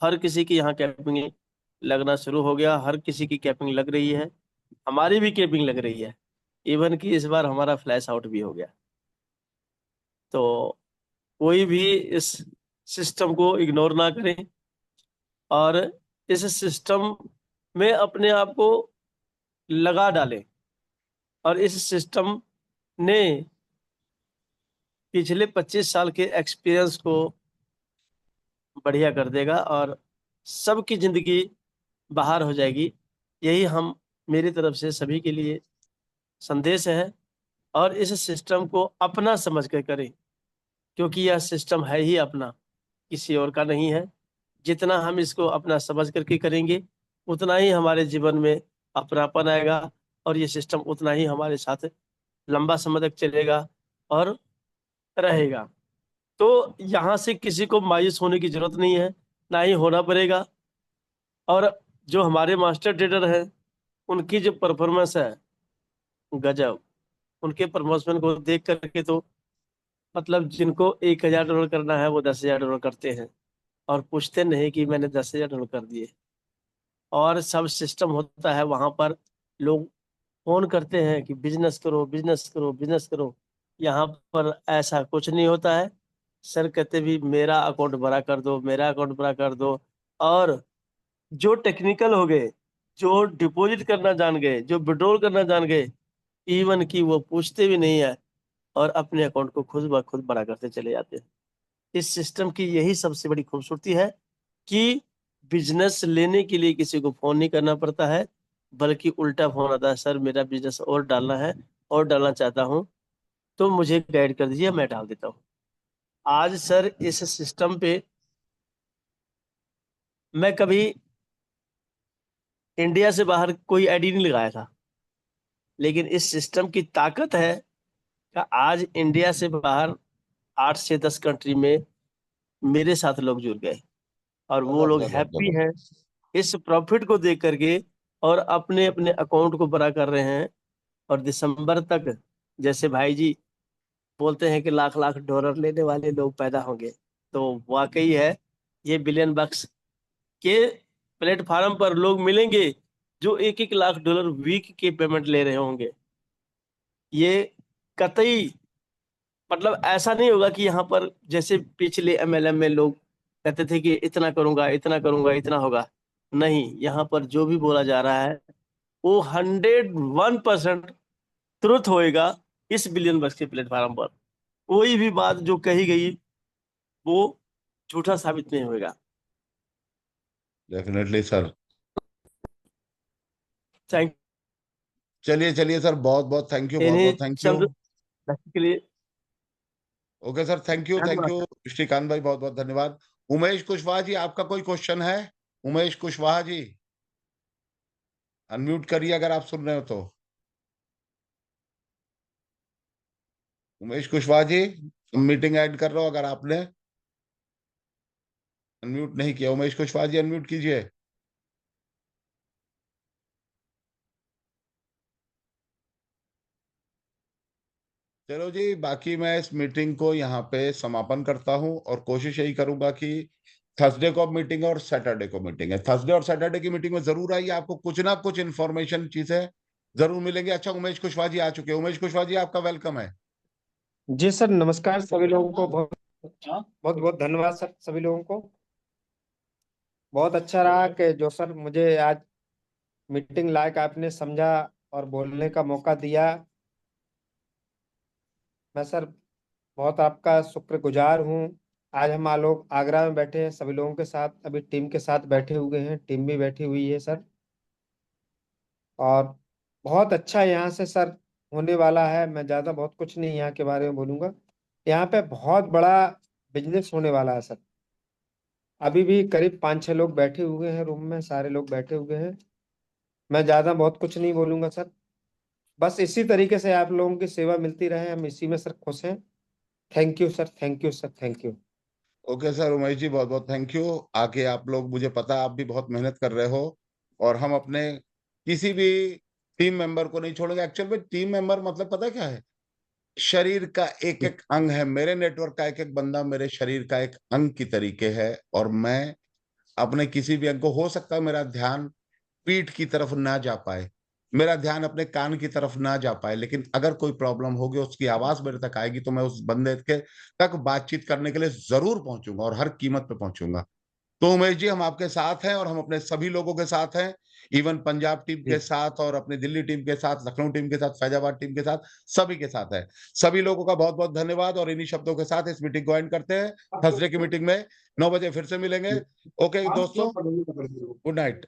हर किसी की यहाँ कैंपिंग लगना शुरू हो गया, हर किसी की कैंपिंग लग रही है, हमारी भी कैंपिंग लग रही है। इवन कि इस बार हमारा फ्लैश आउट भी हो गया। तो कोई भी इस सिस्टम को इग्नोर ना करें, और इस सिस्टम में अपने आप को लगा डालें, और इस सिस्टम ने पिछले 25 साल के एक्सपीरियंस को बढ़िया कर देगा, और सबकी जिंदगी बाहर हो जाएगी। यही हम मेरी तरफ से सभी के लिए संदेश है। और इस सिस्टम को अपना समझ कर करें, क्योंकि यह सिस्टम है ही अपना, किसी और का नहीं है। जितना हम इसको अपना समझ करके करेंगे, उतना ही हमारे जीवन में अपनापन आएगा, और ये सिस्टम उतना ही हमारे साथ लंबा समय तक चलेगा और रहेगा। तो यहाँ से किसी को मायूस होने की जरूरत नहीं है, ना ही होना पड़ेगा। और जो हमारे मास्टर ट्रेडर हैं, उनकी जो परफॉर्मेंस है गजब। उनके परफॉर्मेंस को देख करके तो मतलब जिनको $1,000 करना है वो $10,000 करते हैं, और पूछते नहीं कि मैंने $10,000 कर दिए। और सब सिस्टम होता है वहां पर, लोग फोन करते हैं कि बिजनेस करो, बिजनेस करो, बिजनेस करो। यहाँ पर ऐसा कुछ नहीं होता है। सर कहते भी मेरा अकाउंट बड़ा कर दो, मेरा अकाउंट बड़ा कर दो। और जो टेक्निकल हो गए, जो डिपॉजिट करना जान गए, जो विड्रॉल करना जान गए, इवन कि वो पूछते भी नहीं है, और अपने अकाउंट को खुद ब खुद बड़ा करते चले जाते हैं। इस सिस्टम की यही सबसे बड़ी खूबसूरती है कि बिजनेस लेने के लिए किसी को फोन नहीं करना पड़ता है, बल्कि उल्टा फोन आता है, सर मेरा बिजनेस और डालना है, और डालना चाहता हूँ, तो मुझे गाइड कर दीजिए, मैं डाल देता हूँ। आज सर इस सिस्टम पे मैं कभी इंडिया से बाहर कोई आईडी नहीं लगाया था, लेकिन इस सिस्टम की ताकत है कि आज इंडिया से बाहर 8 से 10 कंट्री में मेरे साथ लोग जुड़ गए, और वो गजब लोग गजब हैप्पी गजब। हैं इस प्रॉफिट को देख करके, और अपने अपने अकाउंट को बड़ा कर रहे हैं। और दिसंबर तक जैसे भाई जी बोलते हैं कि लाख लाख डॉलर लेने वाले लोग पैदा होंगे, तो वाकई है। ये बिलियन बक्स के प्लेटफार्म पर लोग मिलेंगे जो $1-1 लाख वीक के पेमेंट ले रहे होंगे। ये कतई मतलब ऐसा नहीं होगा कि यहाँ पर जैसे पिछले एमएलएम में लोग कहते थे कि इतना करूंगा, इतना करूंगा, इतना होगा। नहीं, यहाँ पर जो भी बोला जा रहा है वो 101% ट्रुथ होएगा। इस बिलियन बक्स के प्लेटफॉर्म पर कोई भी बात जो कही गई वो झूठा साबित नहीं होगा। Definitely sir. थैंक चलिए चलिए सर, बहुत बहुत थैंक यू, बहुत इन्हीं बहुत थैंक यू। चंद के लिए okay sir, thank you thank धन्यवाद। यू। श्रीकांत भाई बहुत बहुत धन्यवाद। उमेश कुशवाहा जी, आपका कोई क्वेश्चन है? उमेश कुशवाहा जी, अनम्यूट करिए अगर आप सुन रहे हो तो। उमेश कुशवाहा जी, मीटिंग ऐड कर रहा हो, अगर आपने अनम्यूट नहीं किया। उमेश कुशवाहा जी, अनम्यूट कीजिए। चलो जी, बाकी मैं इस मीटिंग को यहाँ पे समापन करता हूँ, और कोशिश यही करूंगा कि थर्सडे को मीटिंग है और सैटरडे को मीटिंग है। थर्सडे और सैटरडे की मीटिंग में जरूर आइए, आपको कुछ ना कुछ इन्फॉर्मेशन चीजें जरूर मिलेंगी। अच्छा, उमेश कुशवाहा जी आ चुके हैं। उमेश कुशवाहा जी, आपका वेलकम है। जी सर, नमस्कार सभी लोगों को। बहुत बहुत बहुत धन्यवाद सर सभी लोगों को। बहुत अच्छा रहा कि जो सर मुझे आज मीटिंग लायक आपने समझा और बोलने का मौका दिया। मैं सर बहुत आपका शुक्रगुजार हूँ। आज हम लोग आगरा में बैठे हैं सभी लोगों के साथ, अभी टीम के साथ बैठे हुए हैं, टीम भी बैठी हुई है सर। और बहुत अच्छा यहाँ से सर होने वाला है। मैं ज़्यादा बहुत कुछ नहीं यहाँ के बारे में बोलूँगा। यहाँ पे बहुत बड़ा बिजनेस होने वाला है सर। अभी भी करीब 5-6 लोग बैठे हुए हैं रूम में, सारे लोग बैठे हुए हैं। मैं ज़्यादा बहुत कुछ नहीं बोलूँगा सर। बस इसी तरीके से आप लोगों की सेवा मिलती रहे, हम इसी में सर खुश हैं। Thank you sir, thank you sir, thank you. Okay sir, Umesh ji बहुत बहुत थैंक यू। आगे आप लोग, मुझे पता आप भी बहुत मेहनत कर रहे हो और हम अपने किसी भी टीम मेंबर को नहीं छोड़ेंगे। एक्चुअल में टीम मेंबर मतलब पता क्या है, शरीर का एक एक अंग है। मेरे नेटवर्क का एक एक बंदा मेरे शरीर का एक अंग की तरीके है और मैं अपने किसी भी अंग को, हो सकता है मेरा ध्यान पीठ की तरफ ना जा पाए, मेरा ध्यान अपने कान की तरफ ना जा पाए, लेकिन अगर कोई प्रॉब्लम होगी, उसकी आवाज मेरे तक आएगी तो मैं उस बंदे के तक बातचीत करने के लिए जरूर पहुंचूंगा और हर कीमत पे पहुंचूंगा। तो उमेश जी, हम आपके साथ हैं और हम अपने सभी लोगों के साथ हैं, इवन पंजाब टीम के साथ और अपनी दिल्ली टीम के साथ, लखनऊ टीम के साथ, फैजाबाद टीम के साथ, सभी के साथ है। सभी लोगों का बहुत बहुत धन्यवाद और इन्हीं शब्दों के साथ इस मीटिंग को एंड करते हैं। थर्सडे की मीटिंग में 9 बजे फिर से मिलेंगे। ओके दोस्तों, गुड नाइट।